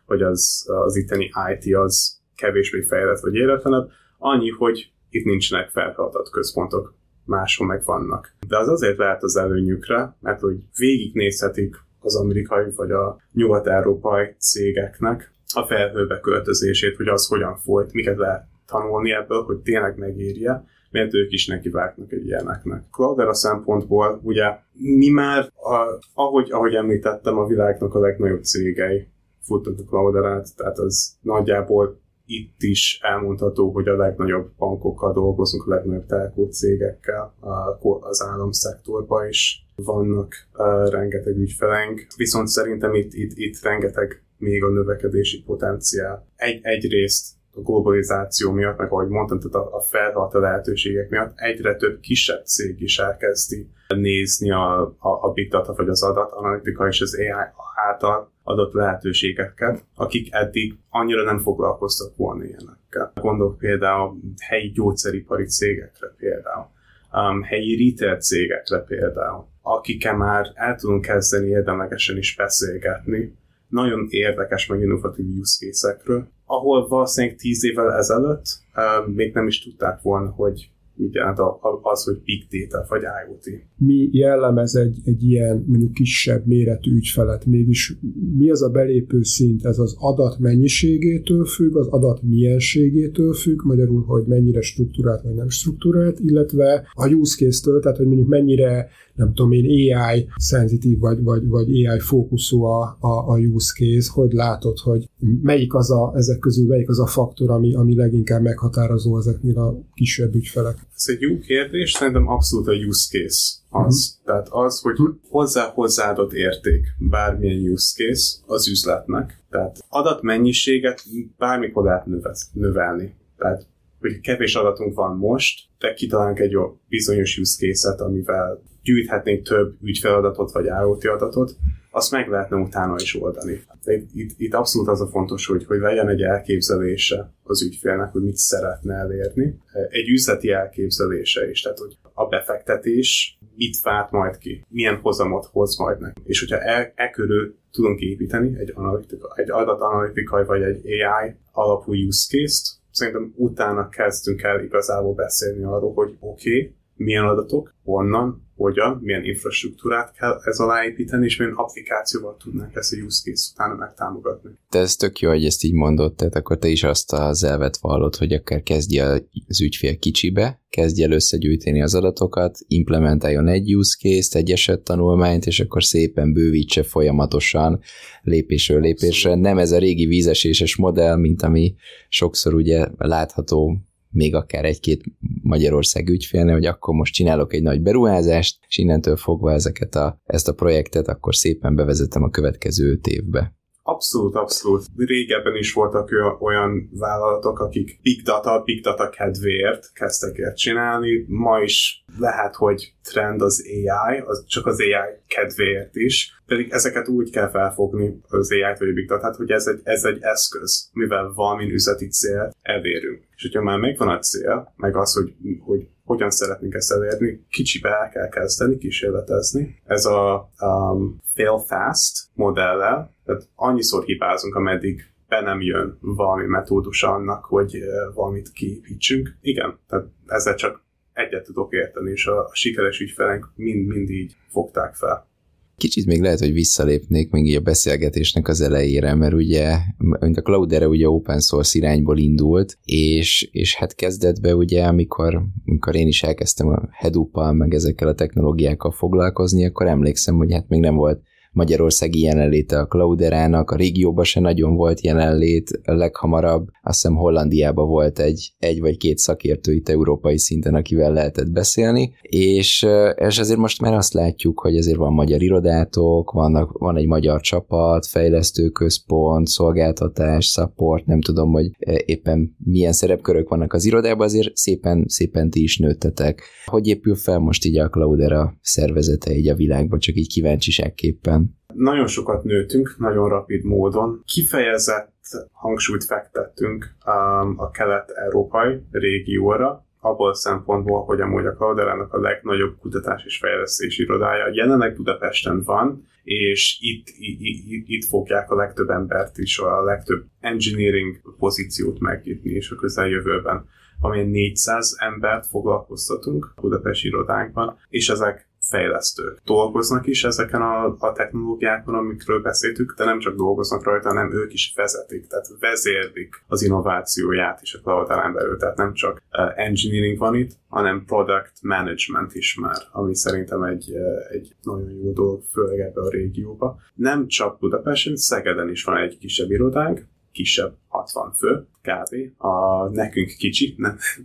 hogy az itteni IT az kevésbé fejlett vagy éretlenebb, annyi, hogy itt nincsenek felhőadat központok, máshol meg vannak. De az azért lehet az előnyükre, mert hogy végignézhetik az amerikai vagy a nyugat-európai cégeknek a felhőbe költözését, hogy az hogyan folyt, miket lehet tanulni ebből, hogy tényleg megérje, mert ők is nekivágnak egy ilyeneknek. Cloudera szempontból ugye mi már, ahogy említettem, a világnak a legnagyobb cégei futnak a Clouderát, tehát az nagyjából itt is elmondható, hogy a legnagyobb bankokkal dolgozunk, a legnagyobb telkó cégekkel, az államszektorban is vannak rengeteg ügyfeleink, viszont szerintem itt rengeteg még a növekedési potenciál. Egyrészt a globalizáció miatt, meg ahogy mondtam, tehát a felhasználó lehetőségek miatt egyre több kisebb cég is elkezdi nézni a big data vagy az adatanalitika és az AI által adott lehetőségeket, akik eddig annyira nem foglalkoztak volna ilyenekkel. Gondolok például helyi gyógyszeripari cégekre például, helyi retail cégekre például, akikkel már el tudunk kezdeni érdemlegesen is beszélgetni, nagyon érdekes meg innovatív use case-ekről, ahol valószínűleg 10 évvel ezelőtt még nem is tudták volna, hogy mit jelent az, hogy big data vagy IoT. Mi jellemez egy ilyen mondjuk kisebb méretű ügyfelet? Mégis mi az a belépő szint? Ez az adat mennyiségétől függ, az adat mienségétől függ, magyarul, hogy mennyire struktúrált vagy nem struktúrált, illetve a use case-től, tehát hogy mondjuk mennyire, nem tudom én, AI szenzitív vagy AI fókuszú a use case, hogy látod, hogy ezek közül melyik az a faktor, ami leginkább meghatározó ezeknél a kisebb ügyfelek? Ez egy jó kérdés, szerintem abszolút a use case az. Tehát az, hogy hozzáadott érték bármilyen use case az üzletnek. Tehát adatmennyiséget bármikor lehet növelni. Tehát, hogy kevés adatunk van most, de kitalálunk egy bizonyos use case-et, amivel gyűjthetnénk több ügyfeladatot vagy IoT adatot, azt meg lehetne utána is oldani. Itt abszolút az a fontos, hogy legyen egy elképzelése az ügyfélnek, hogy mit szeretne elérni. Egy üzleti elképzelése is, tehát hogy a befektetés mit vált majd ki, milyen hozamot hoz majd neki. És hogyha körül tudunk építeni egy adatanalitikai vagy egy AI alapú use case-t, szerintem utána kezdtünk el igazából beszélni arról, hogy oké, milyen adatok, honnan, hogyan, milyen infrastruktúrát kell ez alá építeni, és milyen applikációval tudnánk ezt a use case utána megtámogatni. De ez tök jó, hogy ezt így mondod, tehát akkor te is azt az elvet vallod, hogy akár kezdje az ügyfél kicsibe, kezdje el összegyűjteni az adatokat, implementáljon egy use case-t, egy esettanulmányt, és akkor szépen bővítse folyamatosan lépésről lépésre. Nem ez a régi vízeséses modell, mint ami sokszor ugye látható még akár egy-két Magyarország ügyfélnél, hogy akkor most csinálok egy nagy beruházást, és innentől fogva ezt a projektet akkor szépen bevezetem a következő 5 évbe. Abszolút. Régebben is voltak olyan vállalatok, akik big data kedvéért kezdtek el csinálni. Ma is lehet, hogy trend az AI, csak az AI kedvéért is. Pedig ezeket úgy kell felfogni, az AI-t vagy a big data-t, hogy ez egy eszköz, mivel valamilyen üzleti célt elérünk. És hogyha már megvan a cél, meg az, hogy hogyan szeretnénk ezt elérni, kicsibe el kell kezdeni, kísérletezni. Ez a fail fast modellel, tehát annyiszor hibázunk, ameddig be nem jön valami metódus annak, hogy valamit kiépítsünk. Igen, tehát ezzel csak egyet tudok érteni, és a sikeres ügyfeleink mind így fogták fel. Kicsit még lehet, hogy visszalépnék még így a beszélgetésnek az elejére, mert ugye a Cloudera ugye open source irányból indult, és hát kezdetben ugye, amikor én is elkezdtem a Hadoop-al, meg ezekkel a technológiákkal foglalkozni, akkor emlékszem, hogy hát még nem volt magyarországi jelenléte a Clouderának, a régióban se nagyon volt jelenlét, leghamarabb azt hiszem Hollandiában volt egy vagy két szakértő itt európai szinten, akivel lehetett beszélni, és azért most már azt látjuk, hogy azért van magyar irodátok, van egy magyar csapat, fejlesztőközpont, szolgáltatás, support, nem tudom, hogy éppen milyen szerepkörök vannak az irodában, azért szépen ti is nőttetek. Hogy épül fel most így a Cloudera szervezete így a világban, csak így kíváncsiságképpen? Nagyon sokat nőttünk, nagyon rapid módon. Kifejezett hangsúlyt fektettünk a kelet-európai régióra, abból a szempontból, hogy amúgy a Clouderának a legnagyobb kutatás és fejlesztési irodája jelenleg Budapesten van, és itt fogják a legtöbb embert is, a legtöbb engineering pozíciót megnyitni is a közeljövőben. Amilyen 400 embert foglalkoztatunk a budapesti irodánkban, és ezek fejlesztők. Dolgoznak is ezeken a technológiákon, amikről beszéltük, de nem csak dolgoznak rajta, hanem ők is vezetik, tehát vezérlik az innovációját is a Clouderán belül. Tehát nem csak engineering van itt, hanem product management is már, ami szerintem egy nagyon jó dolog, főleg ebbe a régióba. Nem csak Budapesten, Szegeden is van egy kisebb irodánk, kisebb, 60 fő, kb. Nekünk kicsi,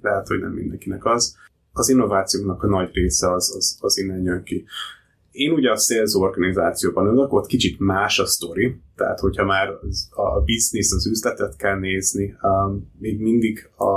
lehet, hogy nem mindenkinek az. Az innovációknak a nagy része az innen jön ki. Én ugye a sales organizációban ülök, ott kicsit más a sztori, tehát hogyha már a business, az üzletet kell nézni, még mindig a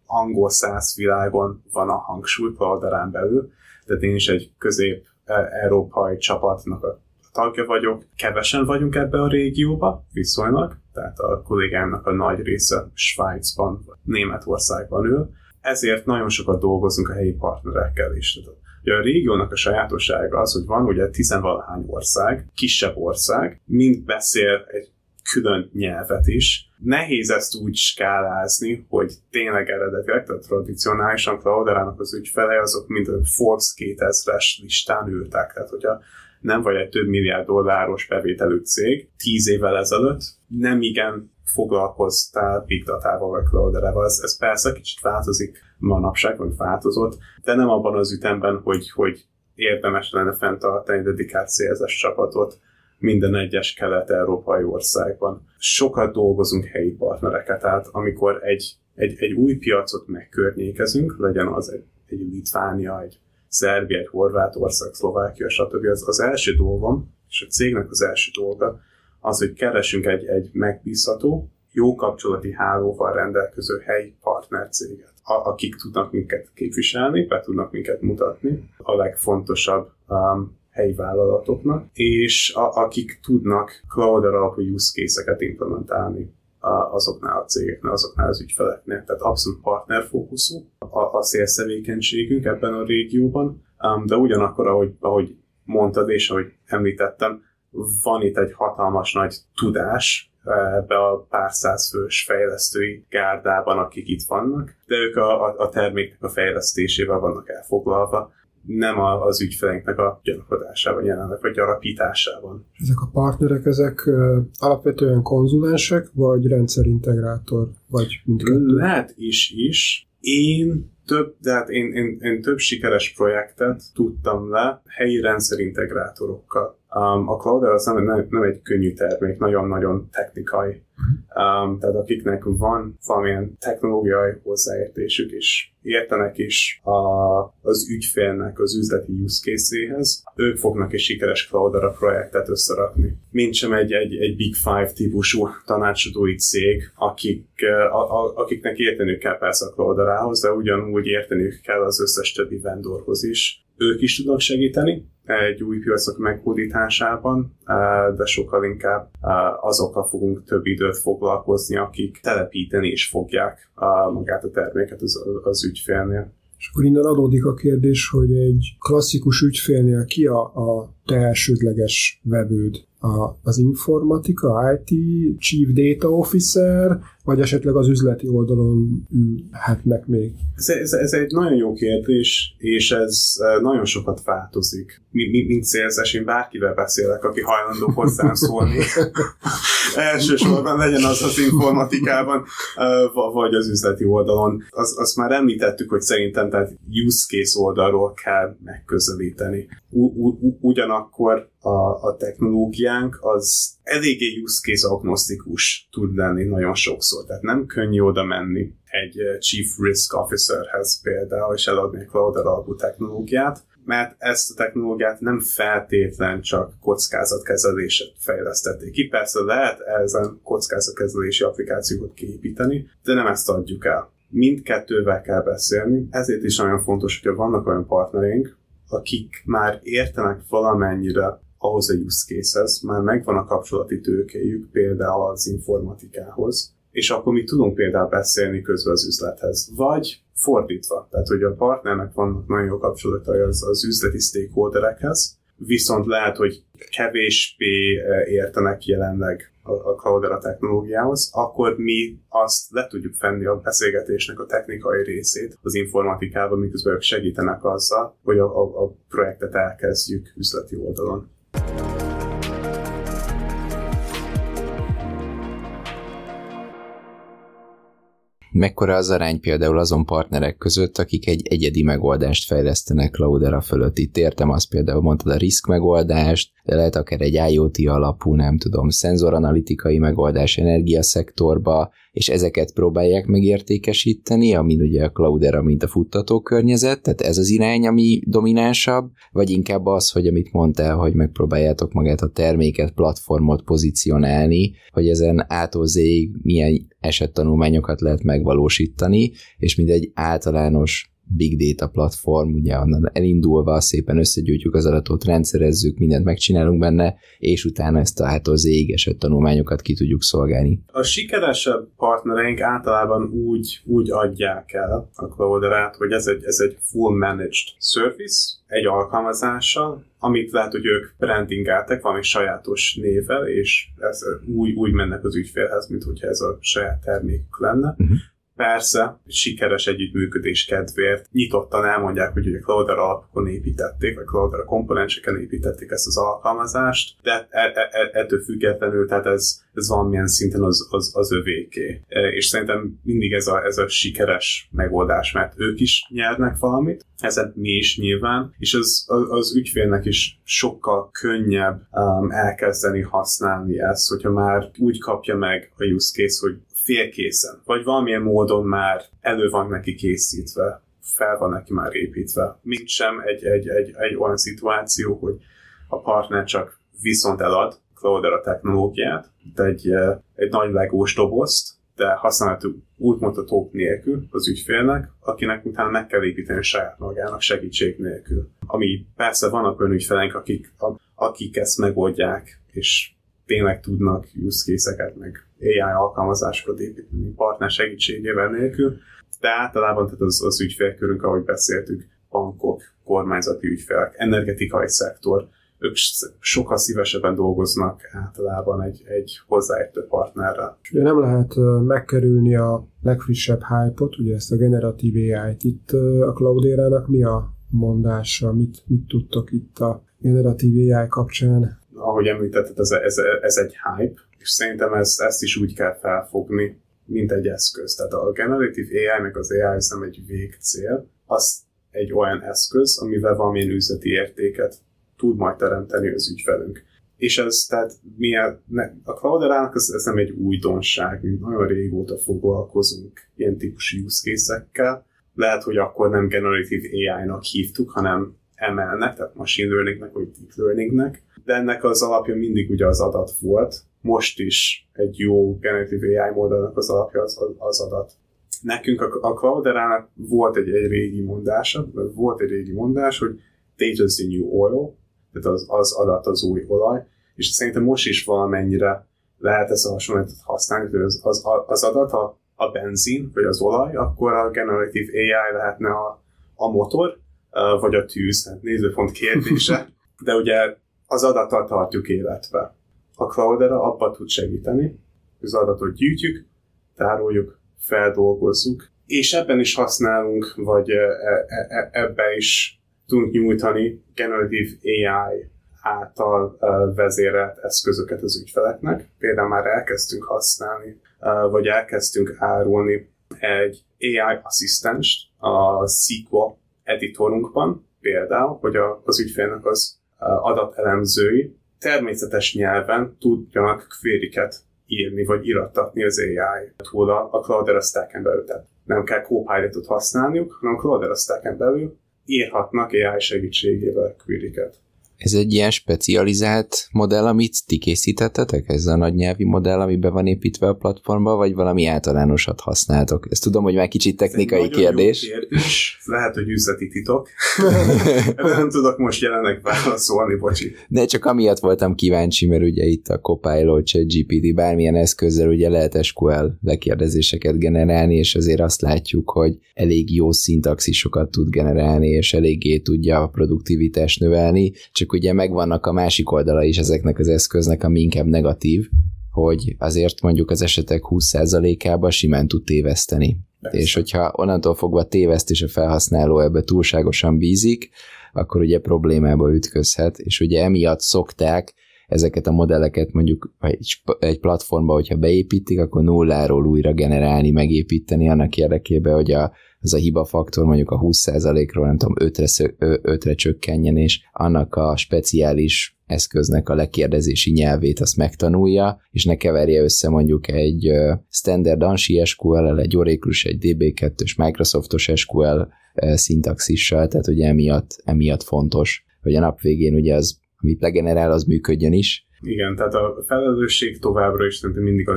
angol száz világon van a hangsúly Clouderán belül, tehát én is egy közép-európai csapatnak a tagja vagyok, kevesen vagyunk ebbe a régióba, viszonylag, tehát a kollégáimnak a nagy része Svájcban, Németországban ül, ezért nagyon sokat dolgozunk a helyi partnerekkel is. Ugye a régiónak a sajátossága az, hogy van ugye 10-valahány ország, kisebb ország, mind beszél egy külön nyelvet is. Nehéz ezt úgy skálázni, hogy tényleg eredetileg, tehát tradicionálisan Clouderának az ügyfelei azok mind a Forbes 2000-es listán ültek. Tehát hogyha nem vagy egy több milliárd dolláros bevételű cég, 10 évvel ezelőtt nem igen foglalkoztál Big Data-val vagy Clouderával. Ez persze kicsit változik manapság, vagy változott, de nem abban az ütemben, hogy érdemes lenne fenntartani dedikált CSS csapatot minden egyes kelet-európai országban. Sokat dolgozunk helyi partnereket, tehát amikor egy új piacot megkörnyékezünk, legyen az egy Litvánia, egy Szerbia, egy Horvátország, Szlovákia, stb. Az első dolgom, és a cégnek az első dolga az, hogy keresünk egy megbízható, jó kapcsolati hálóval rendelkező helyi partnercéget, akik tudnak minket képviselni, be tudnak minket mutatni a legfontosabb helyi vállalatoknak, és akik tudnak Cloudera alapú use case-eket implementálni azoknál a cégeknél, azoknál az ügyfeleknél. Tehát abszolút partnerfókuszú a sales tevékenységünk ebben a régióban, de ugyanakkor, ahogy mondtad és ahogy említettem, van itt egy hatalmas nagy tudás ebbe a pár száz fős fejlesztői gárdában, akik itt vannak, de ők a terméknek a fejlesztésével vannak elfoglalva, nem az ügyfeleinknek a gyarapodásában jelenleg, vagy gyarapításában. Ezek a partnerek, ezek alapvetően konzulensek, vagy rendszerintegrátor, vagy mindkettő? Lehet is. Én több sikeres projektet tudtam le helyi rendszerintegrátorokkal. A Cloudera az nem egy könnyű termék, nagyon-nagyon technikai. Tehát akiknek van valamilyen technológiai hozzáértésük is, értenek is az ügyfélnek az üzleti use case-éhez, ők fognak egy sikeres Cloudera projektet összerakni. Mintsem egy Big Five típusú tanácsadói cég, akiknek érteniük kell persze a Clouderához, de ugyanúgy érteniük kell az összes többi vendorhoz is. Ők is tudnak segíteni egy új piacok meghódításában, de sokkal inkább azokkal fogunk több időt foglalkozni, akik telepíteni is fogják magát a terméket az ügyfélnél. És akkor innen adódik a kérdés, hogy egy klasszikus ügyfélnél ki a te elsődleges vevőd? Az informatika, IT, Chief Data Officer, vagy esetleg az üzleti oldalon ülhetnek még? Ez egy nagyon jó kérdés, és ez nagyon sokat változik. Mint célzás, én bárkivel beszélek, aki hajlandó hozzám szólni. Elsősorban legyen az informatikában, vagy az üzleti oldalon. Azt már említettük, hogy szerintem tehát use case oldalról kell megközelíteni. Ugyanakkor a technológiánk az eléggé use case agnosztikus tud lenni nagyon sokszor. Tehát nem könnyű oda menni egy Chief Risk Officerhez például, és eladni a Cloudera alapú technológiát, mert ezt a technológiát nem feltétlen csak kockázatkezelésre fejlesztették ki. Persze lehet ezen kockázatkezelési applikációkat kiépíteni, de nem ezt adjuk el. Mindkettővel kell beszélni, ezért is nagyon fontos, hogy vannak olyan partnereink, akik már értenek valamennyire ahhoz a use case-hez, már megvan a kapcsolati tőkéjük például az informatikához, és akkor mi tudunk például beszélni közben az üzlethez. Vagy fordítva, tehát hogy a partnernek vannak nagyon jó kapcsolatai az üzleti stakeholderekhez, viszont lehet, hogy kevésbé értenek jelenleg a Cloudera technológiához, akkor mi azt le tudjuk fenni a beszélgetésnek a technikai részét az informatikában, miközben ők segítenek azzal, hogy a projektet elkezdjük üzleti oldalon. Mekkora az arány például azon partnerek között, akik egy egyedi megoldást fejlesztenek Cloudera fölött? Itt értem azt, például mondtad a risk megoldást, de lehet akár egy IoT alapú, nem tudom, szenzoranalitikai megoldás energiaszektorba, és ezeket próbálják megértékesíteni, amin ugye a Cloudera, mint a futtató környezet, tehát ez az irány, ami dominánsabb, vagy inkább az, hogy amit mondtál, hogy megpróbáljátok magát a terméket, platformot pozícionálni, hogy ezen A-tól Z-ig milyen esettanulmányokat lehet megvalósítani, és mint egy általános big data platform, ugye onnan elindulva szépen összegyűjtjük az adatot, rendszerezzük, mindent megcsinálunk benne, és utána ezt a hától zéig esett tanulmányokat ki tudjuk szolgálni. A sikeresebb partnereink általában úgy adják el a Cloudera-t, hogy ez egy full managed service, egy alkalmazással, amit lehet, hogy ők brandingeltek valami sajátos névvel, és ez úgy mennek az ügyfélhez, mint hogyha ez a saját termékük lenne. Persze, sikeres együttműködés kedvéért nyitottan elmondják, hogy a Cloudera alapokon építették, vagy Cloudera komponenseken építették ezt az alkalmazást, de ettől függetlenül, tehát ez valamilyen szinten az övéké. És szerintem mindig ez a sikeres megoldás, mert ők is nyernek valamit, ezen mi is nyilván, és az ügyfélnek is sokkal könnyebb elkezdeni használni ezt, hogyha már úgy kapja meg a use case, hogy félkészen, vagy valamilyen módon már elő van neki készítve, fel van neki már építve. Mint sem egy olyan szituáció, hogy a partner csak viszont elad Cloudera technológiát, de egy nagy legós dobozt, de használható útmutatók nélkül az ügyfélnek, akinek utána meg kell építeni saját magának segítség nélkül. Ami persze vannak olyan ügyfeleink, akik ezt megoldják, és tényleg tudnak use case-eket, meg AI alkalmazásokat építeni partner segítségével nélkül, de általában tehát az ügyfélkörünk, ahogy beszéltük, bankok, kormányzati ügyfelek, energetikai szektor, ők sokkal szívesebben dolgoznak általában egy hozzáértő partnerrel. Ugye nem lehet megkerülni a legfrissebb hype-ot, ugye ezt a generatív AI-t. Itt a Cloudera-nak mi a mondása, mit tudtok itt a generatív AI kapcsán? Ahogy említetted, ez egy hype, és szerintem ezt is úgy kell felfogni, mint egy eszköz. Tehát a generatív AI, meg az AI nem egy végcél, az egy olyan eszköz, amivel valamilyen üzleti értéket tud majd teremteni az ügyfelünk. És ez, tehát a Cloudera-nak ez nem egy újdonság, mint nagyon régóta foglalkozunk ilyen típusú use case-ekkel. Lehet, hogy akkor nem generatív AI-nak hívtuk, hanem ML-nek, tehát machine learningnek, vagy deep learningnek, de ennek az alapja mindig ugye az adat volt. Most is egy jó generatív AI modellnek az alapja az adat. Nekünk a Cloudera-nak volt egy régi mondás, hogy data is the new oil, tehát az adat az új olaj, és szerintem most is valamennyire lehet ezt a hasonlítót használni, hogy az adat a benzin, vagy az olaj, akkor a generatív AI lehetne a motor, vagy a tűz, hát nézőpont kérdése, de ugye az adattal tartjuk életbe. A Cloudera abban tud segíteni, az adatot gyűjtjük, tároljuk, feldolgozzuk, és ebben is használunk, vagy ebben is tudunk nyújtani generatív AI által vezérelt eszközöket az ügyfeleknek. Például már elkezdtünk használni, vagy elkezdtünk árulni egy AI asszisztenst a SQL editorunkban, például, hogy az ügyfélnek az adatelemzői természetes nyelven tudjanak query-ket írni, vagy irattatni az AI-tól a Cloudera Stack-en belül. Tehát nem kell Copilot-ot használniuk, hanem a Cloudera Stack-en belül írhatnak AI segítségével query-ket. Ez egy ilyen specializált modell, amit ti készítettetek? Ez a nagy nyelvi modell, ami be van építve a platformba, vagy valami általánosat használtok? Ezt tudom, hogy már kicsit technikai kérdés. Jó kérdés. Lehet, hogy üzleti titok. Erre nem tudok most jelenleg válaszolni, bocsi. De csak amiatt voltam kíváncsi, mert ugye itt a Copilot, ChatGPT, bármilyen eszközzel ugye lehet SQL lekérdezéseket generálni, és azért azt látjuk, hogy elég jó szintaxisokat tud generálni, és eléggé tudja a produktivitást növelni, csak ugye megvannak a másik oldala is ezeknek az eszköznek, ami inkább negatív, hogy azért mondjuk az esetek 20%-ában simán tud téveszteni. Persze. És hogyha onnantól fogva téveszt, és a felhasználó ebbe túlságosan bízik, akkor ugye problémába ütközhet, és ugye emiatt szokták ezeket a modelleket mondjuk egy platformba, hogyha beépítik, akkor nulláról újra generálni, megépíteni annak érdekében, hogy az a hibafaktor mondjuk a 20%-ról nem tudom 5-re csökkenjen, és annak a speciális eszköznek a lekérdezési nyelvét azt megtanulja, és ne keverje össze mondjuk egy standard ANSI SQL-el, egy Oracle-s, egy DB2-s Microsoftos SQL szintaxissal, tehát ugye emiatt fontos, hogy a nap végén ugye az, amit legenerál, az működjön is. Igen, tehát a felelősség továbbra is mindig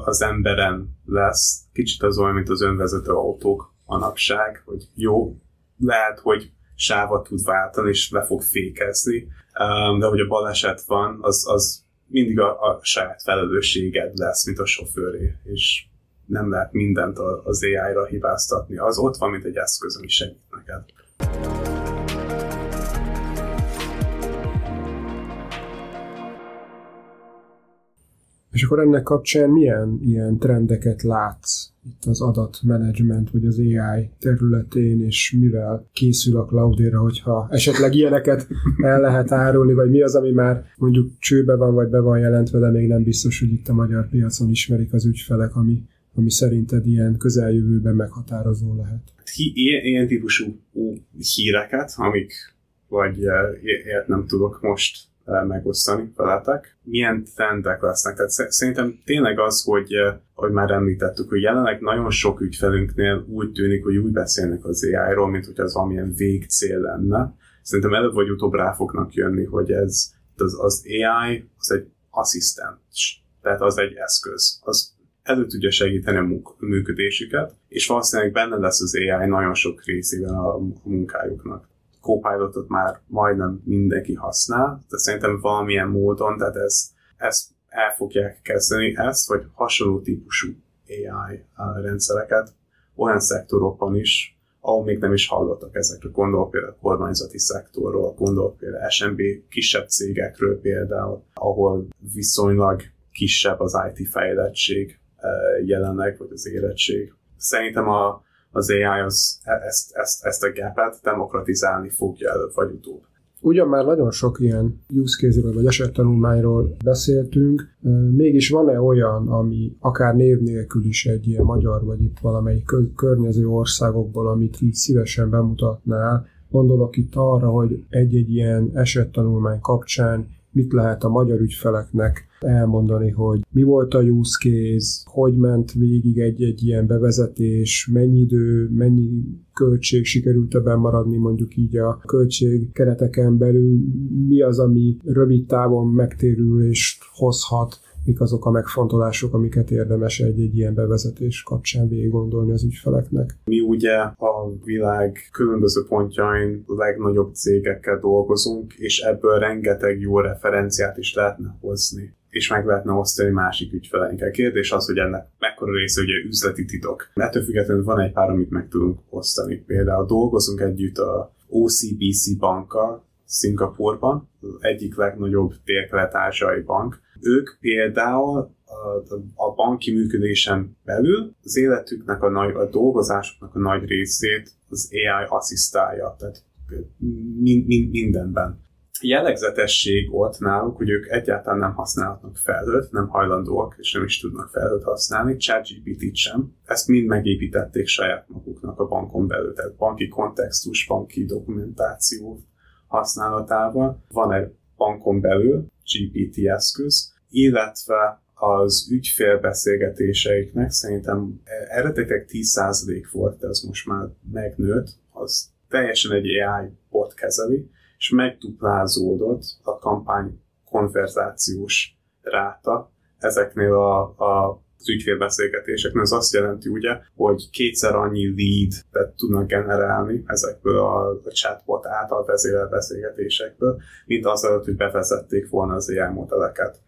az emberen lesz. Kicsit az olyan, mint az önvezető autók manapság, hogy jó, lehet, hogy sávot tud váltani, és le fog fékezni, de hogy a baleset van, az mindig a saját felelősséged lesz, mint a sofőré, és nem lehet mindent az AI-ra hibáztatni. Az ott van, mint egy eszköz, ami segít neked. És akkor ennek kapcsán milyen ilyen trendeket látsz itt az adatmenedzsment vagy az AI területén, és mivel készül a Cloudera, hogyha esetleg ilyeneket el lehet árulni, vagy mi az, ami már mondjuk csőbe van, vagy be van jelentve, de még nem biztos, hogy itt a magyar piacon ismerik az ügyfelek, ami szerinted ilyen közeljövőben meghatározó lehet? Ilyen típusú híreket, amik vagy ilyet nem tudok most megosztani veletek. Milyen trendek lesznek? Tehát szerintem tényleg az, hogy már említettük, hogy jelenleg nagyon sok ügyfelünknél úgy tűnik, hogy úgy beszélnek az AI-ról, mint hogy az valamilyen végcél lenne. Szerintem előbb vagy utóbb rá fognak jönni, hogy az AI az egy asszisztens, tehát az egy eszköz. Az elő tudja segíteni a működésüket, és valószínűleg benne lesz az AI nagyon sok részében a munkájuknak. Copilotot már majdnem mindenki használ, de szerintem valamilyen módon, tehát ezt el fogják kezdeni, vagy hasonló típusú AI rendszereket olyan szektorokban is, ahol még nem is hallottak ezekről. Gondolok például a kormányzati szektorról, gondolok például SMB kisebb cégekről például, ahol viszonylag kisebb az IT fejlettség jelenleg, vagy az érettség. Szerintem az AI ezt a gapet demokratizálni fogja előbb vagy utóbb. Ugyan már nagyon sok ilyen use case-ről vagy esettanulmányról beszéltünk, mégis van-e olyan, ami akár név nélkül is egy ilyen magyar, vagy itt valamelyik környező országokból, amit így szívesen bemutatnál? Gondolok itt arra, hogy egy-egy ilyen esettanulmány kapcsán mit lehet a magyar ügyfeleknek elmondani, hogy mi volt a use case, hogy ment végig egy ilyen bevezetés, mennyi idő, mennyi költség sikerült ebben maradni mondjuk így a költségkereteken belül, mi az, ami rövid távon megtérülést hozhat, mik azok a megfontolások, amiket érdemes egy ilyen bevezetés kapcsán végig gondolni az ügyfeleknek. Mi ugye a világ különböző pontjain legnagyobb cégekkel dolgozunk, és ebből rengeteg jó referenciát is lehetne hozni, és meg lehetne osztani másik ügyfeleinkkel. Kérdés az, hogy ennek mekkora része ugye üzleti titok. Ettől függetlenül van egy pár, amit meg tudunk osztani. Például dolgozunk együtt a OCBC bankkal Szingapúrban, egyik legnagyobb dél-kelet-ázsiai bank. Ők például a banki működésen belül az életüknek, a dolgozásoknak a nagy részét az AI asszisztálja, tehát mindenben. Jellegzetesség ott náluk, hogy ők egyáltalán nem használhatnak felhőt, nem hajlandóak, és nem is tudnak felhőt használni, ChatGPT-t sem. Ezt mind megépítették saját maguknak a bankon belül, tehát banki kontextus, banki dokumentáció használatával. Van egy bankon belül GPT eszköz, illetve az ügyfélbeszélgetéseiknek szerintem eredetileg 10% volt, de ez most már megnőtt, az teljesen egy AI bot kezeli, és megduplázódott a kampány konverzációs ráta ezeknél az ügyfélbeszélgetéseknél. Ez azt jelenti ugye, hogy kétszer annyi lead-et tudnak generálni ezekből a chatbot által vezérelt beszélgetésekből, mint azelőtt, hogy bevezették volna az AI modelleket.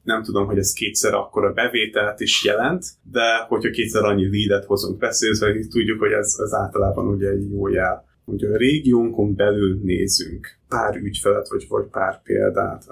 Nem tudom, hogy ez kétszer akkora bevételt is jelent, de hogyha kétszer annyi leadet hozunk beszélve, tudjuk, hogy ez általában ugye egy jó jel. Ugye a régiónkon belül nézünk pár ügyfelet, vagy pár példát.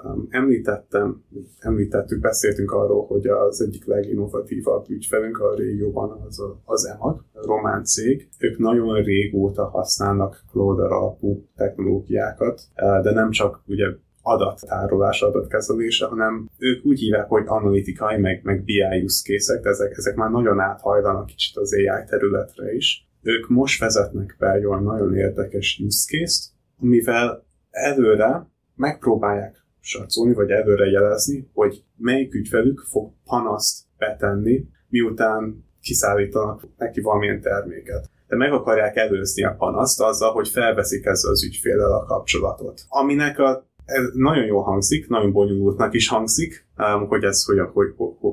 Beszéltünk arról, hogy az egyik leginnovatívabb ügyfelünk a régióban az EMAG, a román cég. Ők nagyon régóta használnak Cloudera alapú technológiákat, de nem csak ugye adattárolás, adatkezelése, hanem ők úgy hívják, hogy analitikai, meg BI use case-ek, de ezek már nagyon áthajlanak kicsit az AI területre is. Ők most vezetnek be egy olyan nagyon érdekes use case-t, amivel előre megpróbálják satszolni, vagy előre jelezni, hogy melyik ügyfelük fog panaszt betenni, miután kiszállítanak neki valamilyen terméket. De meg akarják előzni a panaszt azzal, hogy felveszik ezzel az ügyféllel a kapcsolatot. Aminek ez nagyon jól hangzik, nagyon bonyolultnak is hangzik, hogy ezt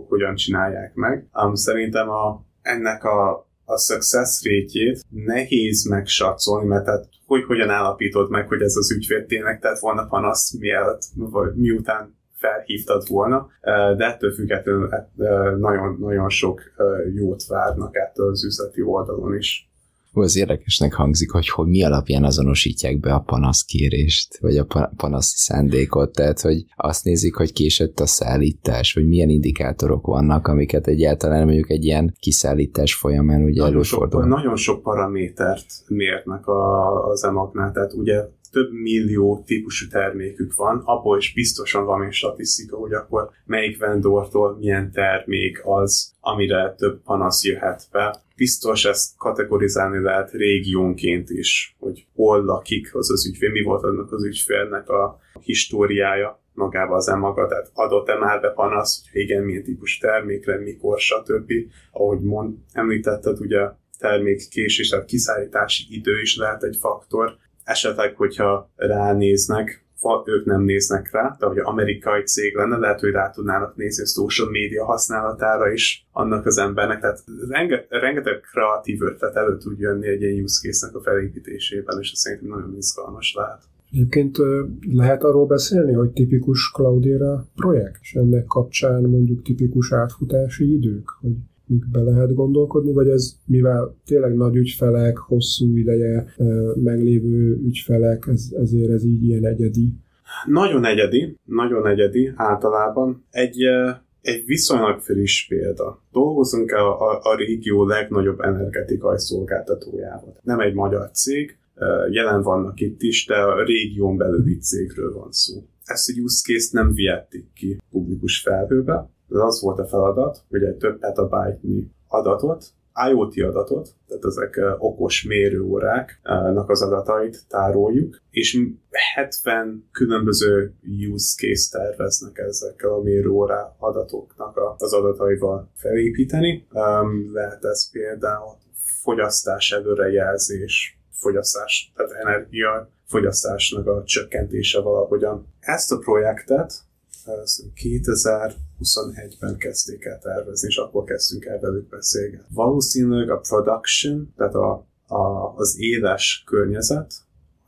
hogyan csinálják meg. Szerintem ennek a a success rate-jét nehéz megsatszolni, mert tehát hogyan állapítod meg, hogy ez az ügyfél tényleg tett volna panaszt, miután felhívtad volna, de ettől függetlenül nagyon sok jót várnak ettől az üzleti oldalon is. Az érdekesnek hangzik, hogy mi alapján azonosítják be a panaszkérést, vagy a panaszi szándékot, tehát hogy azt nézik, hogy késett a szállítás, vagy milyen indikátorok vannak, amiket egyáltalán mondjuk egy ilyen kiszállítás folyamán ugye előfordul. Nagyon sok paramétert mérnek az EMAG-nál, tehát ugye több millió típusú termékük van, abból is biztosan van egy statisztika, hogy akkor melyik vendortól milyen termék az, amire több panasz jöhet be. Biztos ezt kategorizálni lehet régiónként is, hogy hol lakik az ügyfél, mi volt annak az ügyfélnek a históriája magában az EMAG-a, tehát adott-e már be panasz, hogy igen, milyen típus termékre, mikor, stb. Ahogy említetted, ugye termékkésés, tehát kiszállítási idő is lehet egy faktor. Esetleg, hogyha ránéznek, ők nem néznek rá, de hogy amerikai cég lenne, lehet, hogy rá tudnának nézni a social media használatára is annak az embernek. Tehát rengeteg kreatív ötlet elő tud jönni egy ilyen use case-nek a felépítésében, és ez szerintem nagyon izgalmas lehet. Egyébként lehet arról beszélni, hogy tipikus Cloudera projekt, és ennek kapcsán mondjuk tipikus átfutási idők, hogy mikbe lehet gondolkodni, vagy ez, mivel tényleg nagy ügyfelek, hosszú ideje meglévő ügyfelek, ezért ez így ilyen egyedi? Nagyon egyedi általában. Egy viszonylag friss példa. Dolgozunk a régió legnagyobb energetikai szolgáltatójával. Nem egy magyar cég, jelen vannak itt is, de a régión belüli cégről van szó. Ezt egy use case-t nem vihették ki publikus felhőbe, de az volt a feladat, hogy egy több petabyte-nyi adatot, IoT adatot, tehát ezek okos mérőóráknak az adatait tároljuk, és 70 különböző use case terveznek ezekkel a mérőórá adatoknak az adataival felépíteni. Lehet ez például fogyasztás előrejelzés, tehát energiafogyasztásnak a csökkentése valahogyan. Ezt a projektet 2021-ben kezdték el tervezni, és akkor kezdtünk el velük beszélgetni. Valószínűleg a production, tehát az éles környezet,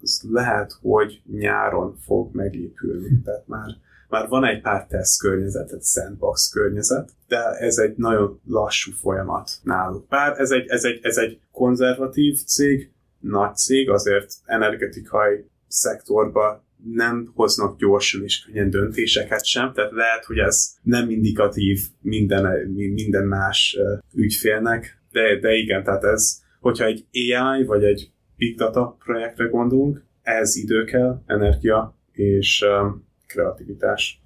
az lehet, hogy nyáron fog megépülni. Tehát már van egy pár teszt környezet, egy sandbox környezet, de ez egy nagyon lassú folyamat náluk. Bár ez egy konzervatív cég, nagy cég, azért energetikai szektorban nem hoznak gyorsan és könnyen döntéseket sem, tehát lehet, hogy ez nem indikatív minden más ügyfélnek, de igen, tehát ez, hogyha egy AI vagy egy Big Data projektre gondolunk, ehhez idő kell, energia és kreativitás.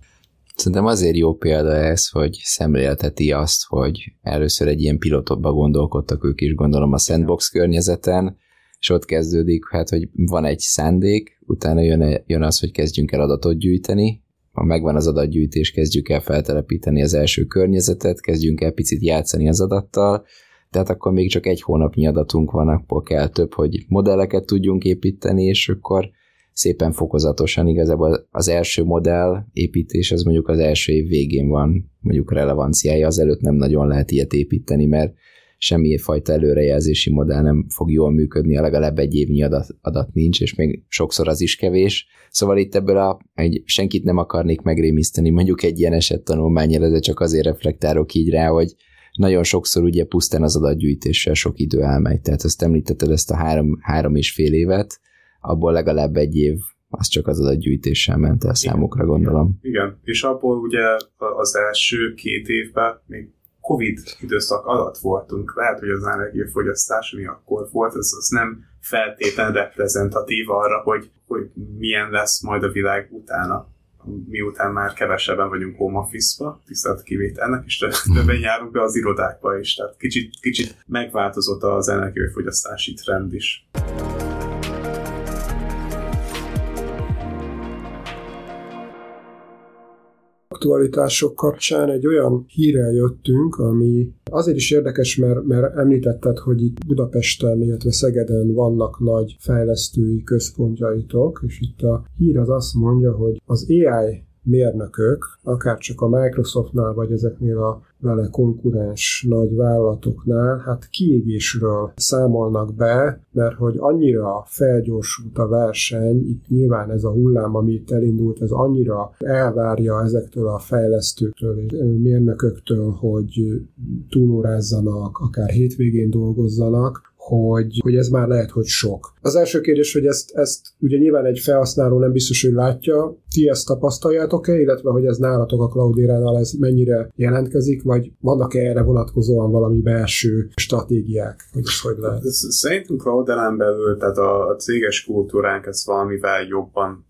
Szerintem azért jó példa ez, hogy szemlélteti azt, hogy először egy ilyen pilotokba gondolkodtak ők is, gondolom a sandbox környezeten, és ott kezdődik, hát, hogy van egy szándék, utána jön az, hogy kezdjünk el adatot gyűjteni, ha megvan az adatgyűjtés, kezdjük el feltelepíteni az első környezetet, kezdjünk el picit játszani az adattal, tehát akkor még csak egy hónapnyi adatunk van, akkor kell több, hogy modelleket tudjunk építeni, és akkor szépen fokozatosan igazából az első modell építés, az mondjuk az első év végén van mondjuk relevanciája, azelőtt nem nagyon lehet ilyet építeni, mert semmilyen fajta előrejelzési modell nem fog jól működni, legalább egy évnyi adat nincs, és még sokszor az is kevés. Szóval itt ebből senkit nem akarnék megrémiszteni, mondjuk egy ilyen esettanulmányjal, de csak azért reflektálok így rá, hogy nagyon sokszor ugye pusztán az adatgyűjtéssel sok idő elmegy. Tehát azt említetted ezt a 3,5 évet, abból legalább egy év az csak az adatgyűjtéssel ment el számukra, gondolom. Igen, és abból ugye az első 2 évben még Covid időszak alatt voltunk. Lehet, hogy az energiafogyasztás, ami akkor volt, az nem feltétlenül reprezentatív arra, hogy milyen lesz majd a világ utána. Miután már kevesebben vagyunk home office-ba, tisztelt kivételnek, és többen járunk be az irodákba is. Tehát kicsit megváltozott az energiafogyasztási trend is. Aktualitások kapcsán egy olyan hírrel jöttünk, ami azért is érdekes, mert említetted, hogy itt Budapesten, illetve Szegeden vannak nagy fejlesztői központjaitok, és itt a hír az azt mondja, hogy az AI mérnökök, akár csak a Microsoftnál, vagy ezeknél a vele konkurens nagy vállalatoknál, hát kiégésről számolnak be, mert hogy annyira felgyorsult a verseny, itt nyilván ez a hullám, ami itt elindult, ez annyira elvárja ezektől a fejlesztőktől és mérnököktől, hogy túlórázzanak, akár hétvégén dolgozzanak, hogy ez már lehet, hogy sok. Az első kérdés, hogy ezt ugye nyilván egy felhasználó nem biztos, hogy látja, ti ezt tapasztaljátok-e, illetve hogy ez nálatok a Cloudera-nál ez mennyire jelentkezik, vagy vannak-e erre vonatkozóan valami belső stratégiák, hogy ez hogy lehet? Szerintünk Clouderán belül, tehát a céges kultúránk ezt valamivel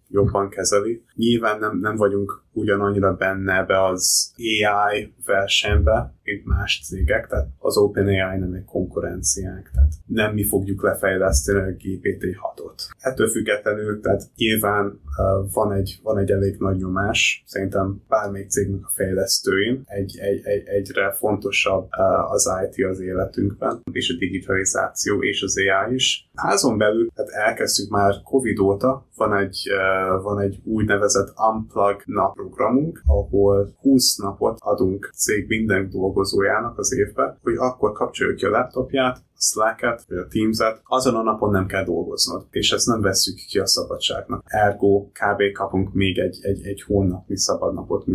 jobban kezeli. Nyilván nem vagyunk ugyanannyira benne ebbe az AI versenybe, mint más cégek, tehát az OpenAI nem egy konkurenciánk, tehát nem mi fogjuk lefejleszteni a GPT-6-ot. Ettől függetlenül, tehát nyilván van egy elég nagy nyomás, szerintem bármelyik cégnek a fejlesztőin egyre fontosabb az IT az életünkben, és a digitalizáció és az AI is. Házon belül, tehát elkezdtük már Covid óta, van egy úgynevezett Unplug napprogramunk, ahol 20 napot adunk cég minden dolgozójának az évben, hogy akkor kapcsoljuk ki a laptopját, a Slack-et, vagy a Teams-et, azon a napon nem kell dolgoznod, és ezt nem vesszük ki a szabadságnak. Ergo kb. Kapunk még egy hónapnyi szabadnapot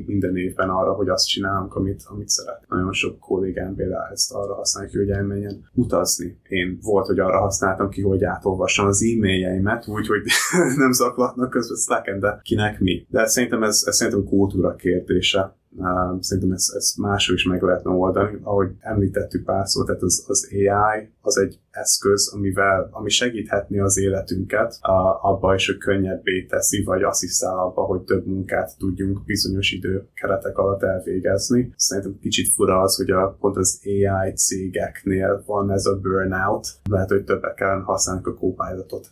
minden évben arra, hogy azt csinálunk, amit szeret. Nagyon sok kollégám például ezt arra használják, hogy elmenjen utazni. Én volt, hogy arra használtam ki, hogy átolvassam az e-mailjeimet, úgyhogy nem zaklatnak közben Slack-en, de kinek mi. De szerintem ez kultúra kérdése. Szerintem ezt máshol is meg lehetne oldani. Ahogy említettük pár szót, tehát az AI az egy eszköz, ami segíthetné az életünket abba is, hogy könnyebbé teszi, vagy asszisztál abba, hogy több munkát tudjunk bizonyos időkeretek alatt elvégezni. Szerintem kicsit fura az, hogy pont az AI cégeknél van ez a burnout. Lehet, hogy többet kellene használni a Copilotot.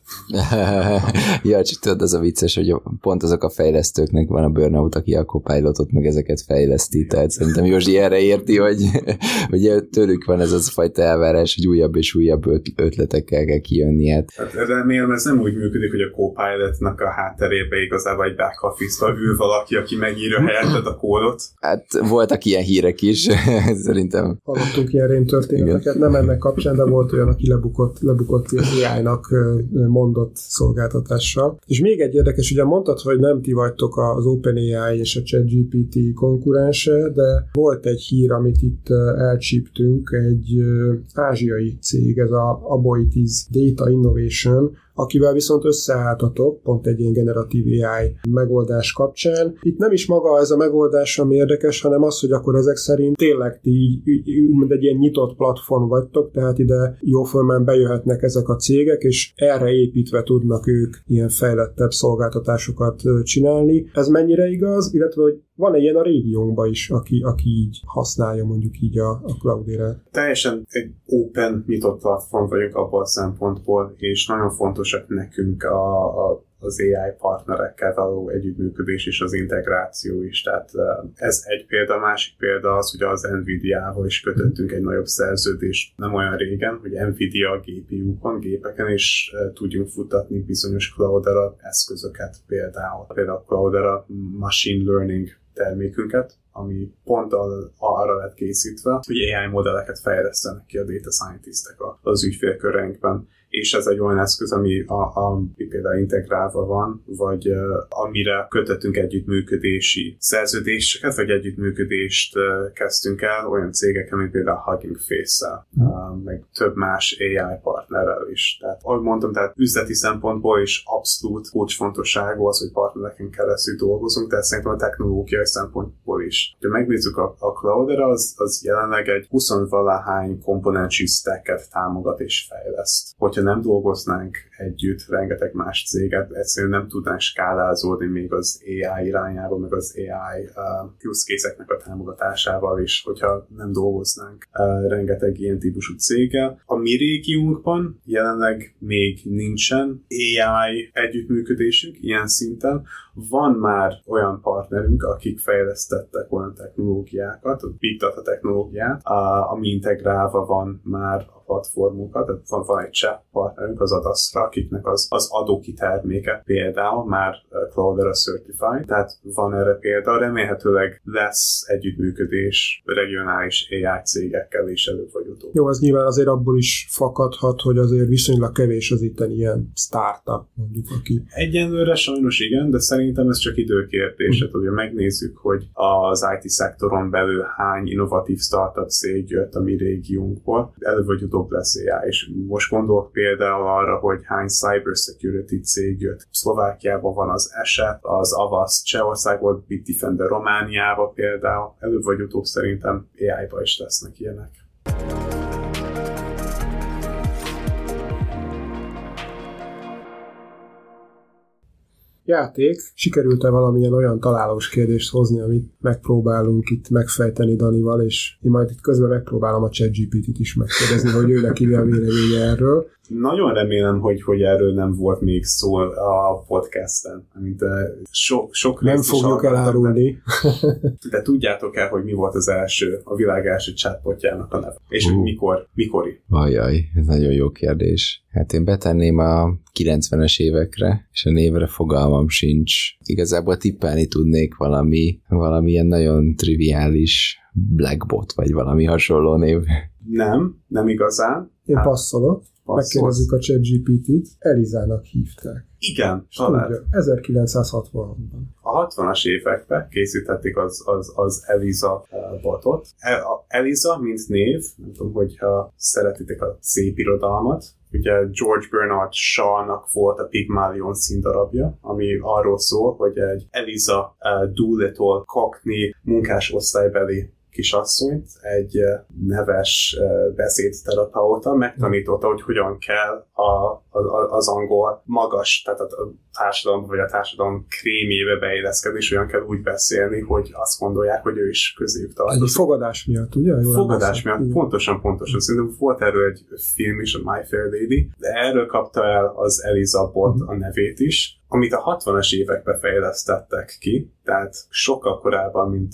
Ja, csak tudod, az a vicces, hogy pont azok a fejlesztőknek van a burnout, aki a Copilotot meg ezeket fejleszti. Tehát szerintem Józsi erre érti, hogy tőlük van ez az fajta elvárás, hogy újabb és újabb ötletekkel kell kijönni. Hát remélem, ez nem úgy működik, hogy a Copilotnak a hátterébe igazából egy back office-ba ül valaki, aki megírja helyetted a kódot. Hát voltak ilyen hírek is, szerintem. Hallottunk ilyen rémtörténeteket, nem ennek kapcsán, de volt olyan, aki lebukott AI-nak mondott szolgáltatással. És még egy érdekes, ugye mondtad, hogy nem ti vagytok az OpenAI és a ChatGPT konkurense, de volt egy hír, amit itt elcsíptünk, egy ázsiai cég, ez a Aboitiz Data Innovation, akivel viszont összeálltatok, pont egy ilyen generatív AI megoldás kapcsán. Itt nem is maga ez a megoldás, ami érdekes, hanem az, hogy akkor ezek szerint tényleg ti úgymond egy ilyen nyitott platform vagytok, tehát ide jóformán bejöhetnek ezek a cégek, és erre építve tudnak ők ilyen fejlettebb szolgáltatásokat csinálni. Ez mennyire igaz, illetve hogy van egy ilyen a régiónkban is, aki így használja mondjuk így a Cloudera? Teljesen egy open, nyitott platform vagyunk abból a szempontból, és nagyon fontosak nekünk az AI partnerekkel való együttműködés és az integráció is. Tehát ez egy példa, a másik példa az, hogy az Nvidia-val is kötöttünk egy nagyobb szerződést nem olyan régen, hogy Nvidia GPU-kon, gépeken is tudjunk futtatni bizonyos Cloudera eszközöket például. Például a Cloudera Machine Learning termékünket, ami pont arra lett készítve, hogy AI modelleket fejlesztenek ki a data scientistek az ügyfélköreinkben. És ez egy olyan eszköz, ami például integrálva van, vagy amire kötöttünk együttműködési szerződéseket, vagy együttműködést kezdtünk el olyan cégekkel, mint például Hugging Face-szel, meg több más AI partnerrel is. Tehát, ahogy mondtam, tehát üzleti szempontból is abszolút kulcsfontosságú az, hogy partnereken keresztül dolgozunk, tehát szerintem a technológiai szempontból is. Ha megnézzük a Cloudera, az jelenleg egy 20-valahány komponensű stacket támogat és fejleszt. Hogyha nem dolgoznánk együtt rengeteg más céget, egyszerűen nem tudnánk skálázódni még az AI irányába, meg az AI use case-eknek a támogatásával is, hogyha nem dolgoznánk rengeteg ilyen típusú céggel. A mi régiónkban jelenleg még nincsen AI együttműködésünk ilyen szinten. Van már olyan partnerünk, akik fejlesztettek olyan technológiákat, a Big Data technológiát, ami integrálva van már a platformunkat, tehát van egy chat partnerünk, az Adastra, akiknek az Adobe terméke például már Cloudera Certified, tehát van erre példa, remélhetőleg lesz együttműködés regionális AI cégekkel is előbb vagy utóbb. Jó, az nyilván azért abból is fakadhat, hogy azért viszonylag kevés az itten ilyen startup, mondjuk, aki... Egyenlőre sajnos igen, de szerintem ez csak időkérdése. Ugye megnézzük, hogy az IT-szektoron belül hány innovatív startup cég jött a mi régiónkból, előbb vagy utóbb lesz AI, és most gondolok például arra, hogy hány cybersecurity cég jött. Szlovákiában van az Eset, az Avast Csehországból, Bitdefender Romániában például, előbb vagy utóbb szerintem AI-ba is lesznek ilyenek. Játék. Sikerült-e valamilyen olyan találós kérdést hozni, amit megpróbálunk itt megfejteni Danival, és én majd itt közben megpróbálom a ChatGPT-t is megkérdezni, hogy ő neki mi a véleménye erről. Nagyon remélem, hogy erről nem volt még szó a podcasten. Sok nem fogjuk elárulni. De tudjátok el, hogy mi volt a világ első chatbotjának a neve? És mikori? Ajaj, ez nagyon jó kérdés. Hát én betenném a 90-es évekre, és a névre fogalmam sincs. Igazából tippelni tudnék valamilyen nagyon triviális Blackbot, vagy valami hasonló név. Nem igazán. Én passzolok. Megkérdezzük a ChatGPT-t. Elizának hívták. Igen, talán. 1960-ban. A 60-as években készítették az Eliza botot. Eliza, mint név, nem tudom, hogyha szeretitek a szép irodalmat, ugye George Bernard Shaw-nak volt a Pygmalion színdarabja, ami arról szól, hogy egy Eliza Doolittle Cockney munkásosztálybeli kisasszonyt, egy neves beszédterapeuta megtanította, hogy hogyan kell az angol magas, tehát a társadalom vagy a társadalom krémjébe beilleszkedni, és olyan kell úgy beszélni, hogy azt gondolják, hogy ő is közéjük tartozik. Egy fogadás miatt, ugye? Fogadás miatt, pontosan. Szerintem volt erről egy film is, a My Fair Lady, de erről kapta el az Elizabeth a nevét is, amit a 60-as években fejlesztettek ki, tehát sokkal korábban, mint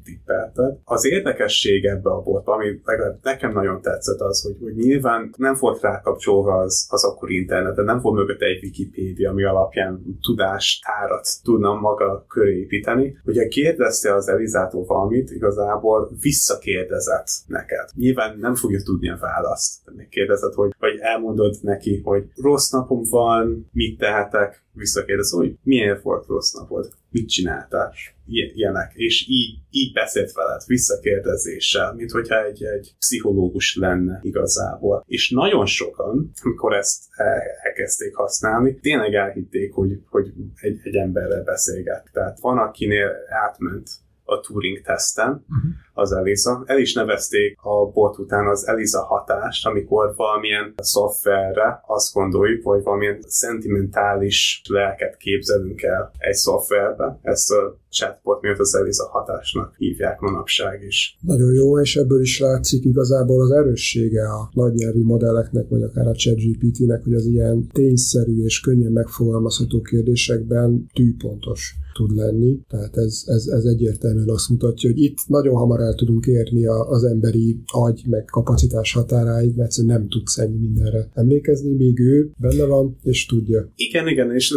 tippelted. Az érdekesség ebbe a botba, ami legalább nekem nagyon tetszett az, hogy nyilván nem volt rákapcsolva az akkori interneten, nem volt mögött egy Wikipédia, ami alapján tudástárat tudna maga köré építeni. Hogyha kérdezte az Elizától valamit, igazából visszakérdezett neked. Nyilván nem fogja tudni a választ. Megkérdezett, vagy elmondod neki, hogy rossz napom van, mit tehetek, visszakérdez, hogy milyen volt rossz napod, mit csináltál, ilyenek, és így beszélt veled visszakérdezéssel, mint hogyha egy pszichológus lenne igazából. És nagyon sokan, amikor ezt elkezdték használni, tényleg elhitték, hogy egy emberrel beszélget. Tehát van, akinél átment a Turing-teszten, az Eliza. El is nevezték a bot után az Eliza hatást, amikor valamilyen szoftverre azt gondoljuk, hogy valamilyen szentimentális lelket képzelünk el egy szoftverbe. Ezt a chatbot miatt az Eliza hatásnak hívják manapság is. Nagyon jó, és ebből is látszik igazából az erőssége a nagynyelvi modelleknek, vagy akár a ChatGPT-nek, hogy az ilyen tényszerű és könnyen megfogalmazható kérdésekben tűpontos tud lenni. Tehát ez egyértelműen azt mutatja, hogy itt nagyon hamar el tudunk érni az emberi agy meg kapacitás határáig, mert nem tudsz ennyi mindenre emlékezni, még ő benne van, és tudja. Igen, és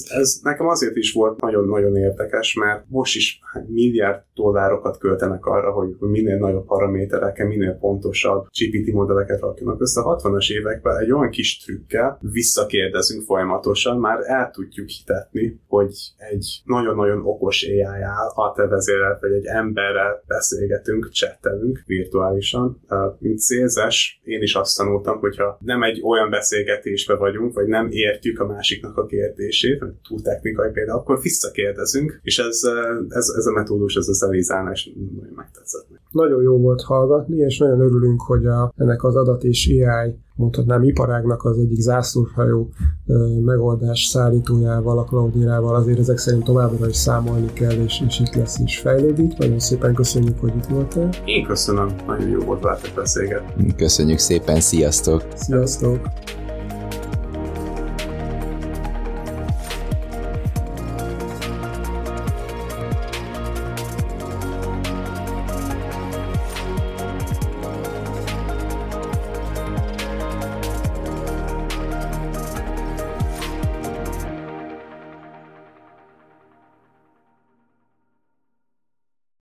ez nekem azért is volt nagyon-nagyon érdekes, mert most is milliárd dollárokat költenek arra, hogy minél nagyobb paraméterekkel, minél pontosabb GPT modelleket rakjanak össze. A 60-as években egy olyan kis trükkel visszakérdezünk folyamatosan, már el tudjuk hitetni, hogy egy nagyon-nagyon okos AI által vezérelt, vagy egy emberrel beszélgetünk, chattelünk virtuálisan. Mint szélzes, én is azt tanultam, hogyha nem egy olyan beszélgetésbe vagyunk, vagy nem értjük a másiknak a kérdését, vagy túl technikai például, akkor visszakérdezünk, és ez a metódus, ez az Elizánál is nagyon megtetszett. Nagyon jó volt hallgatni, és nagyon örülünk, hogy ennek az adat és AI, mondhatnám, iparágnak az egyik zászlóshajó megoldás szállítójával, a Cloudera-val azért ezek szerint továbbra is számolni kell, és itt lesz és fejlődik. Nagyon szépen köszönjük, hogy itt voltál. Én köszönöm, nagyon jó volt veletek beszélgetni. Köszönjük szépen, sziasztok! Sziasztok!